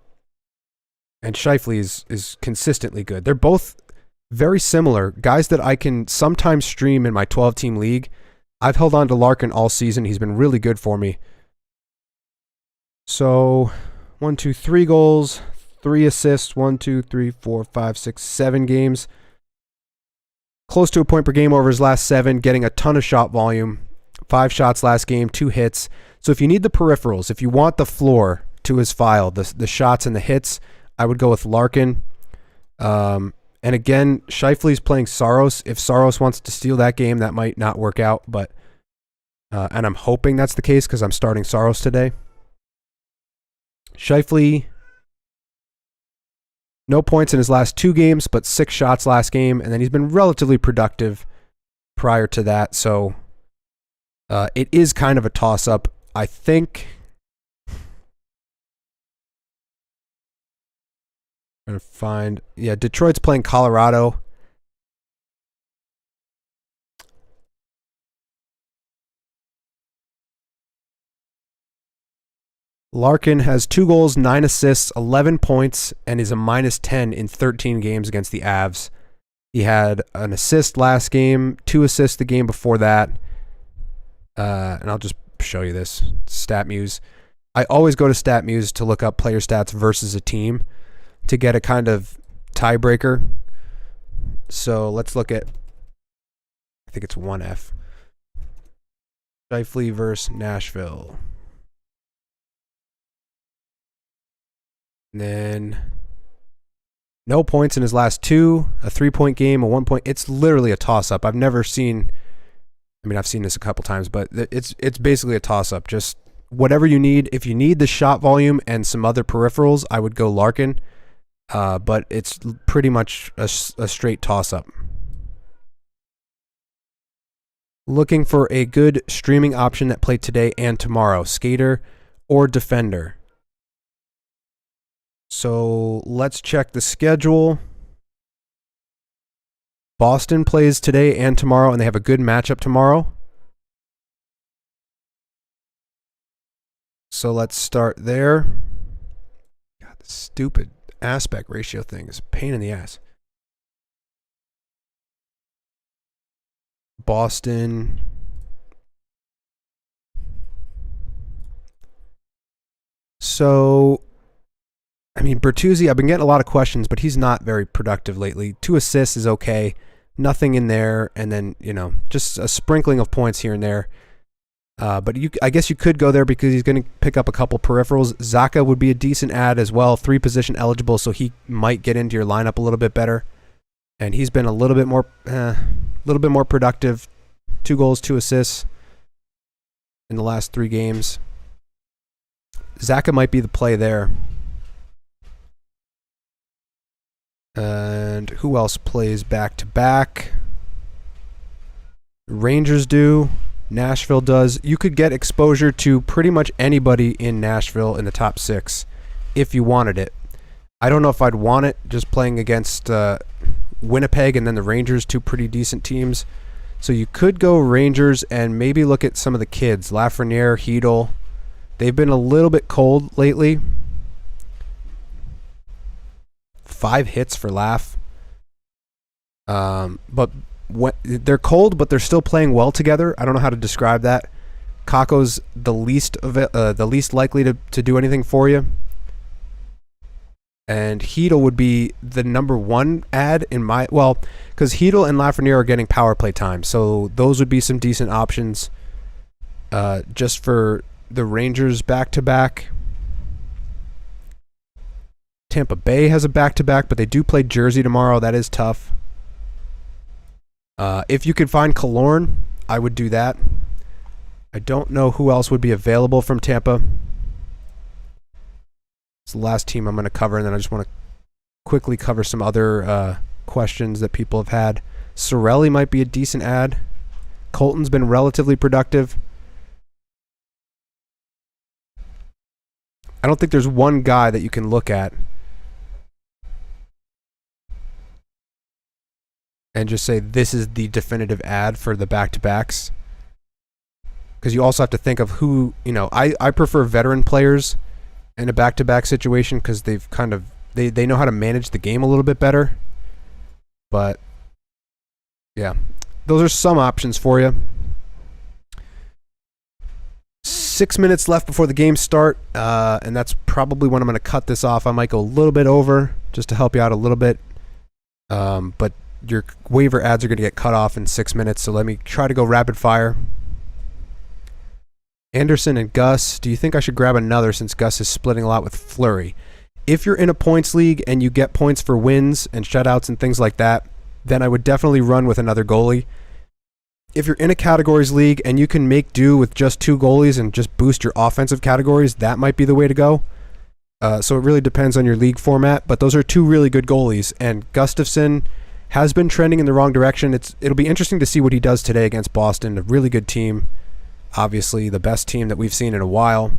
Scheifele is consistently good. They're both very similar. Guys that I can sometimes stream in my 12-team league. I've held on to Larkin all season. He's been really good for me. So 1, 2, 3 goals, 3 assists, 1, 2, 3, 4, 5, 6, 7 games. Close to a point per game over his last 7, getting a ton of shot volume. 5 shots last game, 2 hits. So if you need the peripherals, if you want the floor to his file, the shots and the hits, I would go with Larkin. And again, Scheifele's playing Saros. If Saros wants to steal that game, that might not work out. But and I'm hoping that's the case because I'm starting Saros today. Scheifele, no points in his last 2 games, but 6 shots last game. And then he's been relatively productive prior to that. So it is kind of a toss-up. I think... Gonna find, Detroit's playing Colorado. Larkin has 2 goals, 9 assists, 11 points, and is a -10 in 13 games against the Avs. He had an assist last game, 2 assists the game before that. And I'll just show you this. StatMuse. I always go to StatMuse to look up player stats versus a team to get a kind of tiebreaker. So let's look at, I think it's 1F. Scheifele versus Nashville. And then no points in his last 2, a 3-point game, a 1-point. It's literally a toss-up. I've never seen, I've seen this a couple times, but it's basically a toss-up. Just whatever you need. If you need the shot volume and some other peripherals, I would go Larkin. But it's pretty much a straight toss-up. Looking for a good streaming option that played today and tomorrow. Skater or defender. So let's check the schedule. Boston plays today and tomorrow, and they have a good matchup tomorrow. So let's start there. God, the stupid aspect ratio thing is a pain in the ass. Boston. So, Bertuzzi, I've been getting a lot of questions, but he's not very productive lately. 2 assists is okay. Nothing in there. And then, just a sprinkling of points here and there. But I guess you could go there because he's going to pick up a couple peripherals. Zacha would be a decent ad as well, 3-position eligible, so he might get into your lineup a little bit better. And he's been a little bit more productive. 2 goals, 2 assists in the last 3 games. Zacha might be the play there. And who else plays back-to-back? Rangers do. Nashville does. You could get exposure to pretty much anybody in Nashville in the top 6 if you wanted it. I don't know if I'd want it just playing against Winnipeg and then the Rangers, 2 pretty decent teams. So you could go Rangers and maybe look at some of the kids. Lafreniere, Hedl. They've been a little bit cold lately. 5 hits for Laf. But they're cold, but they're still playing well together. I don't know how to describe that. Kakko's the least likely to do anything for you. And Hedl would be the number 1 ad in my... Well, because Hedl and Lafreniere are getting power play time. So those would be some decent options just for the Rangers back-to-back. Tampa Bay has a back-to-back, but they do play Jersey tomorrow. That is tough. If you could find Killorn, I would do that. I don't know who else would be available from Tampa. It's the last team I'm going to cover, and then I just want to quickly cover some other questions that people have had. Sorelli might be a decent ad. Colton's been relatively productive. I don't think there's one guy that you can look at and just say this is the definitive ad for the back-to-backs. Because you also have to think of who, I prefer veteran players in a back-to-back situation because they've kind of, they know how to manage the game a little bit better. But, yeah, those are some options for you. 6 minutes left before the game start, and that's probably when I'm going to cut this off. I might go a little bit over just to help you out a little bit. But your waiver ads are going to get cut off in 6 minutes, so let me try to go rapid fire. Anderson and Gus, do you think I should grab another since Gus is splitting a lot with Fleury? If you're in a points league and you get points for wins and shutouts and things like that, then I would definitely run with another goalie. If you're in a categories league and you can make do with just 2 goalies and just boost your offensive categories, that might be the way to go. So it really depends on your league format, but those are 2 really good goalies, and Gustafsson has been trending in the wrong direction. It'll be interesting to see what he does today against Boston, a really good team. Obviously, the best team that we've seen in a while.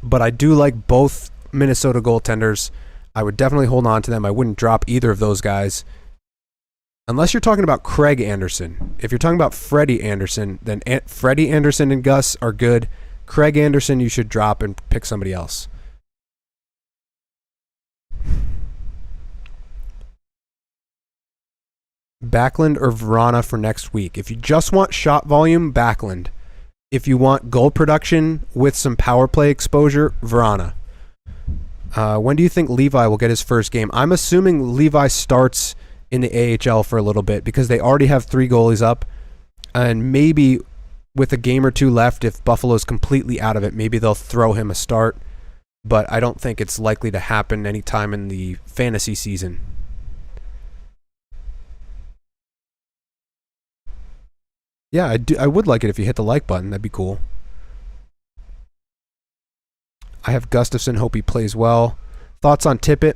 But I do like both Minnesota goaltenders. I would definitely hold on to them. I wouldn't drop either of those guys. Unless you're talking about Craig Anderson. If you're talking about Freddie Anderson, then Freddie Anderson and Gus are good. Craig Anderson you should drop and pick somebody else. Backlund or Vrana for next week. If you just want shot volume, Backlund. If you want goal production with some power play exposure, Vrana. When do you think Levi will get his first game? I'm assuming Levi starts in the AHL for a little bit because they already have 3 goalies up. And maybe with a game or 2 left, if Buffalo's completely out of it, maybe they'll throw him a start. But I don't think it's likely to happen anytime in the fantasy season. Yeah, I would like it if you hit the like button. That'd be cool. I have Gustafsson. Hope he plays well. Thoughts on Tippett?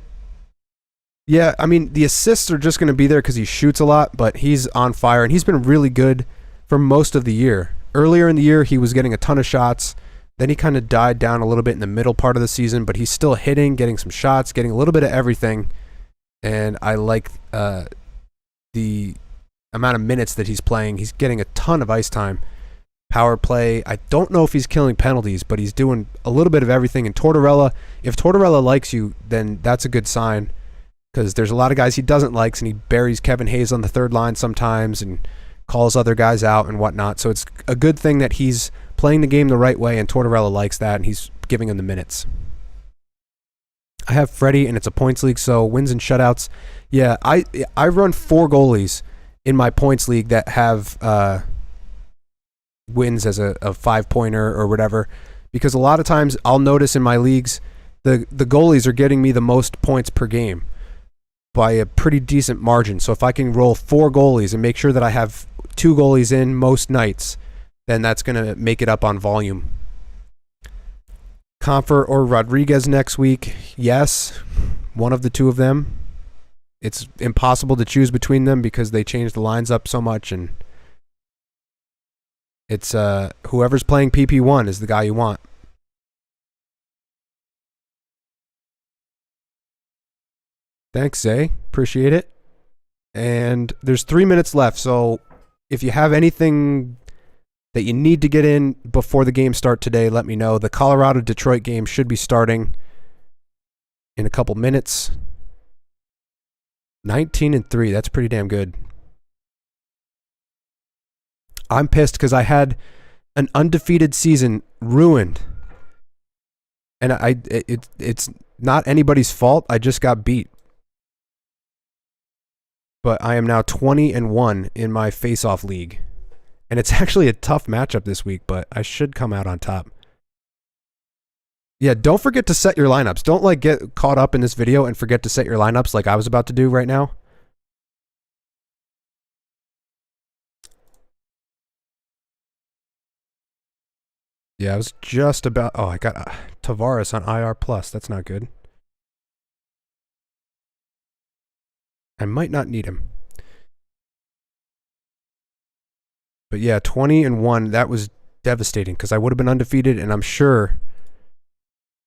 Yeah, I mean, the assists are just going to be there because he shoots a lot, but he's on fire, and he's been really good for most of the year. Earlier in the year, he was getting a ton of shots. Then he kind of died down a little bit in the middle part of the season, but he's still hitting, getting some shots, getting a little bit of everything. And I like the amount of minutes that he's playing. He's getting a ton of ice time. Power play, I don't know if he's killing penalties, but he's doing a little bit of everything. And Tortorella, if Tortorella likes you, then that's a good sign because there's a lot of guys he doesn't like, and he buries Kevin Hayes on the third line sometimes and calls other guys out and whatnot. So it's a good thing that he's playing the game the right way, and Tortorella likes that, and he's giving him the minutes. I have Freddie, and it's a points league, so wins and shutouts. Yeah, I run 4 goalies in my points league that have wins as a 5-pointer or whatever, because a lot of times I'll notice in my leagues the goalies are getting me the most points per game by a pretty decent margin. So if I can roll 4 goalies and make sure that I have 2 goalies in most nights, then that's going to make it up on volume. Comfort or Rodriguez next week? Yes, one of the 2 of them. It's impossible to choose between them because they change the lines up so much, and it's whoever's playing PP1 is the guy you want. Thanks, Zay. Appreciate it. And there's 3 minutes left, so if you have anything that you need to get in before the game start today, let me know. The Colorado-Detroit game should be starting in a couple minutes. 19-3, that's pretty damn good. I'm pissed because I had an undefeated season ruined. And it's not anybody's fault. I just got beat. But I am now 20-1 in my face-off league. And it's actually a tough matchup this week, but I should come out on top. Yeah, don't forget to set your lineups. Don't get caught up in this video and forget to set your lineups like I was about to do right now. Yeah, I was just about... Oh, I got Tavares on IR+. That's not good. I might not need him. But yeah, 20-1, that was devastating because I would have been undefeated, and I'm sure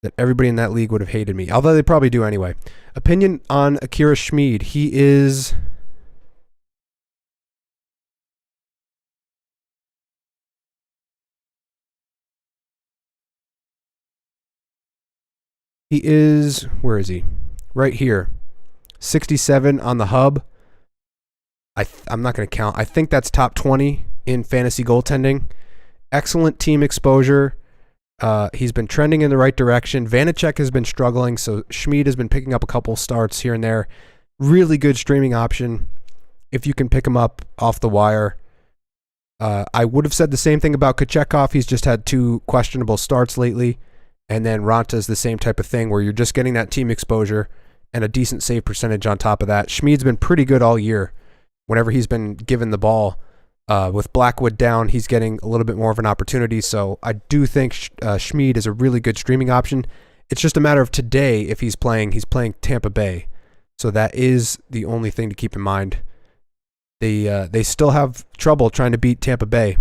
that everybody in that league would have hated me. Although they probably do anyway. Opinion on Akira Schmid. He is... Where is he? Right here. 67 on the hub. I'm not going to count. I think that's top 20 in fantasy goaltending. Excellent team exposure. He's been trending in the right direction. Vanacek has been struggling, so Schmid has been picking up a couple starts here and there. Really good streaming option if you can pick him up off the wire. I would have said the same thing about Kochetkov. He's just had 2 questionable starts lately. And then Ronta's the same type of thing where you're just getting that team exposure and a decent save percentage on top of that. Schmid's been pretty good all year. Whenever he's been given the ball, with Blackwood down, he's getting a little bit more of an opportunity. So I do think Schmid is a really good streaming option. It's just a matter of today if he's playing Tampa Bay. So that is the only thing to keep in mind. They still have trouble trying to beat Tampa Bay.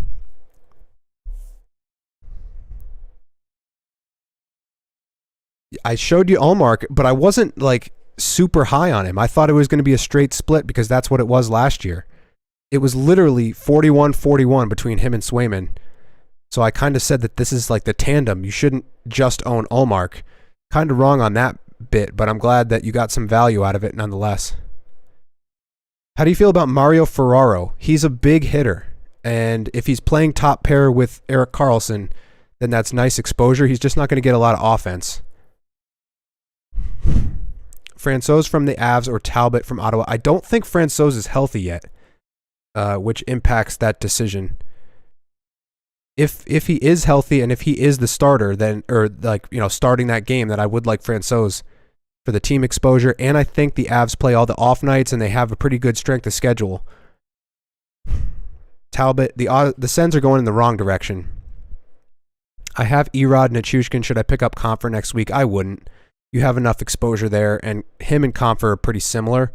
I showed you Allmark, but I wasn't like super high on him. I thought it was going to be a straight split because that's what it was last year. It was literally 41-41 between him and Swayman. So I kind of said that this is like the tandem. You shouldn't just own Allmark. Kind of wrong on that bit, but I'm glad that you got some value out of it nonetheless. How do you feel about Mario Ferraro? He's a big hitter, and if he's playing top pair with Erik Karlsson, then that's nice exposure. He's just not going to get a lot of offense. Francouz from the Avs or Talbot from Ottawa. I don't think Francouz is healthy yet, which impacts that decision. If he is healthy and if he is the starter, then starting that game, then I would like Francouz for the team exposure. And I think the Avs play all the off nights and they have a pretty good strength of schedule. Talbot, the Sens are going in the wrong direction. I have Erod Nichushkin. Should I pick up Comfer next week? I wouldn't. You have enough exposure there, and him and Comfer are pretty similar.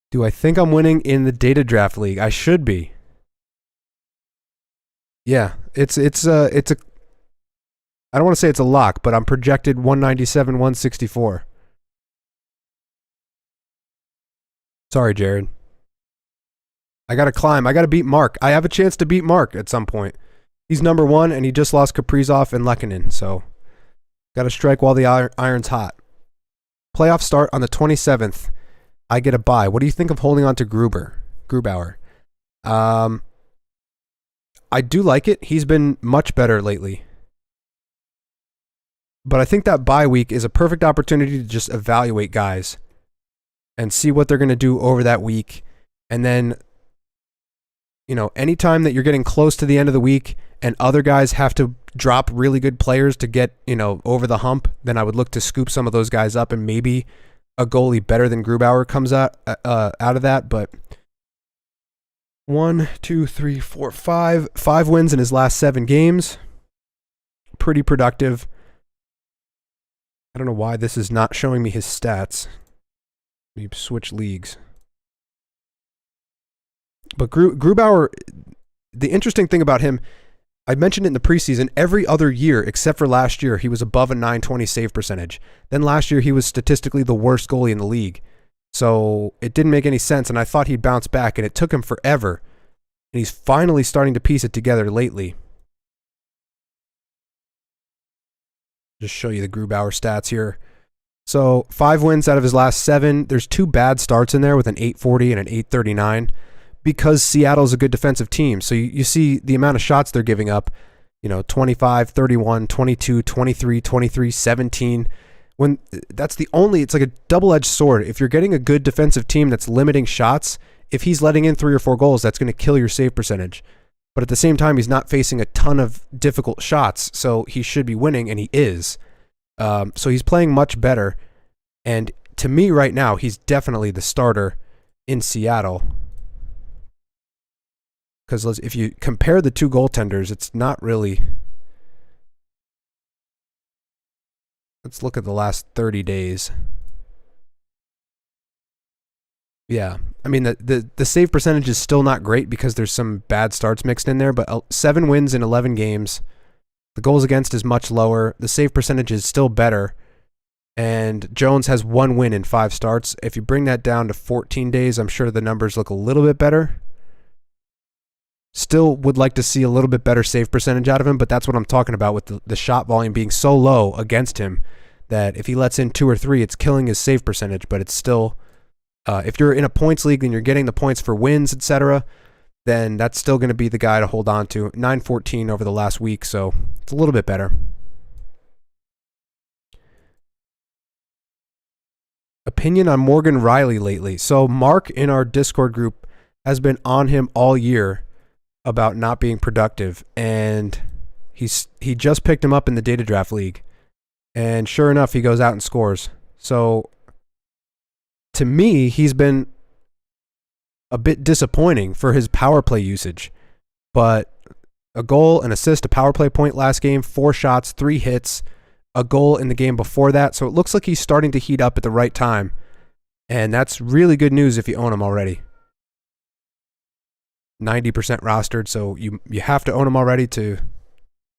Do I think I'm winning in the data draft league? I should be. Yeah, it's a I don't want to say it's a lock, but I'm projected 197, 164. Sorry, Jared. I got to climb. I got to beat Mark. I have a chance to beat Mark at some point. He's number 1, and he just lost Kaprizov and Lehkonen, so got to strike while the iron's hot. Playoffs start on the 27th. I get a bye. What do you think of holding on to Grubauer? I do like it. He's been much better lately. But I think that bye week is a perfect opportunity to just evaluate guys and see what they're going to do over that week. And then, anytime that you're getting close to the end of the week and other guys have to drop really good players to get, over the hump, then I would look to scoop some of those guys up and maybe a goalie better than Grubauer comes out of that. But 1, 2, 3, 4, 5 wins in his last 7 games. Pretty productive. I don't know why this is not showing me his stats. Let me switch leagues. But Grubauer, the interesting thing about him, I mentioned it in the preseason, every other year except for last year, he was above a .920 save percentage. Then last year, he was statistically the worst goalie in the league. So it didn't make any sense, and I thought he'd bounce back, and it took him forever. And he's finally starting to piece it together lately. Just show you the Grubauer stats here. So 5 wins out of his last 7. There's 2 bad starts in there with an 840 and an 839 because Seattle's a good defensive team. So you see the amount of shots they're giving up, 25, 31, 22, 23, 23, 17. When that's it's like a double-edged sword. If you're getting a good defensive team that's limiting shots, if he's letting in 3 or 4 goals, that's going to kill your save percentage. But at the same time, he's not facing a ton of difficult shots, so he should be winning, and he is. So he's playing much better. And to me right now, he's definitely the starter in Seattle. Because if you compare the two goaltenders, it's not really... Let's look at the last 30 days. Yeah, I mean, the save percentage is still not great because there's some bad starts mixed in there, but 7 wins in 11 games. The goals against is much lower. The save percentage is still better. And Jones has 1 win in 5 starts. If you bring that down to 14 days, I'm sure the numbers look a little bit better. Still would like to see a little bit better save percentage out of him, but that's what I'm talking about with the shot volume being so low against him that if he lets in 2 or 3, it's killing his save percentage, but it's still... if you're in a points league and you're getting the points for wins, etc., then that's still going to be the guy to hold on to. 914 over the last week, so it's a little bit better. Opinion on Morgan Riley lately. So Mark in our Discord group has been on him all year about not being productive, and he just picked him up in the Data Draft League, and sure enough, he goes out and scores. So to me, he's been a bit disappointing for his power play usage. But a goal, an assist, a power play point last game, 4 shots, 3 hits, a goal in the game before that. So it looks like he's starting to heat up at the right time. And that's really good news if you own him already. 90% rostered, so you have to own him already to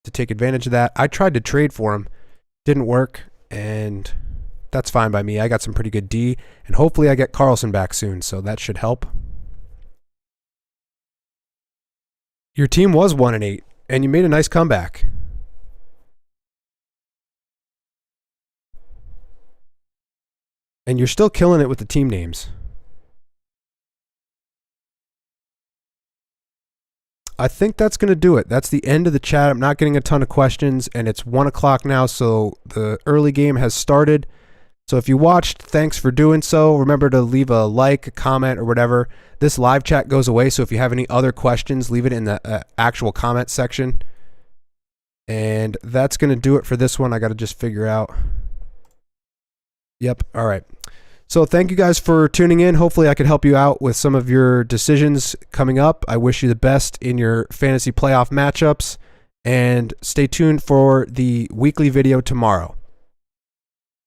take advantage of that. I tried to trade for him. Didn't work, and... that's fine by me. I got some pretty good D, and hopefully I get Carlson back soon, so that should help. Your team was 1-8, and you made a nice comeback. And you're still killing it with the team names. I think that's going to do it. That's the end of the chat. I'm not getting a ton of questions, and it's 1 o'clock now, so the early game has started. So if you watched, thanks for doing so. Remember to leave a like, a comment, or whatever. This live chat goes away, so if you have any other questions, leave it in the actual comment section. And that's going to do it for this one. I got to just figure out. Yep, all right. So thank you guys for tuning in. Hopefully I could help you out with some of your decisions coming up. I wish you the best in your fantasy playoff matchups. And stay tuned for the weekly video tomorrow.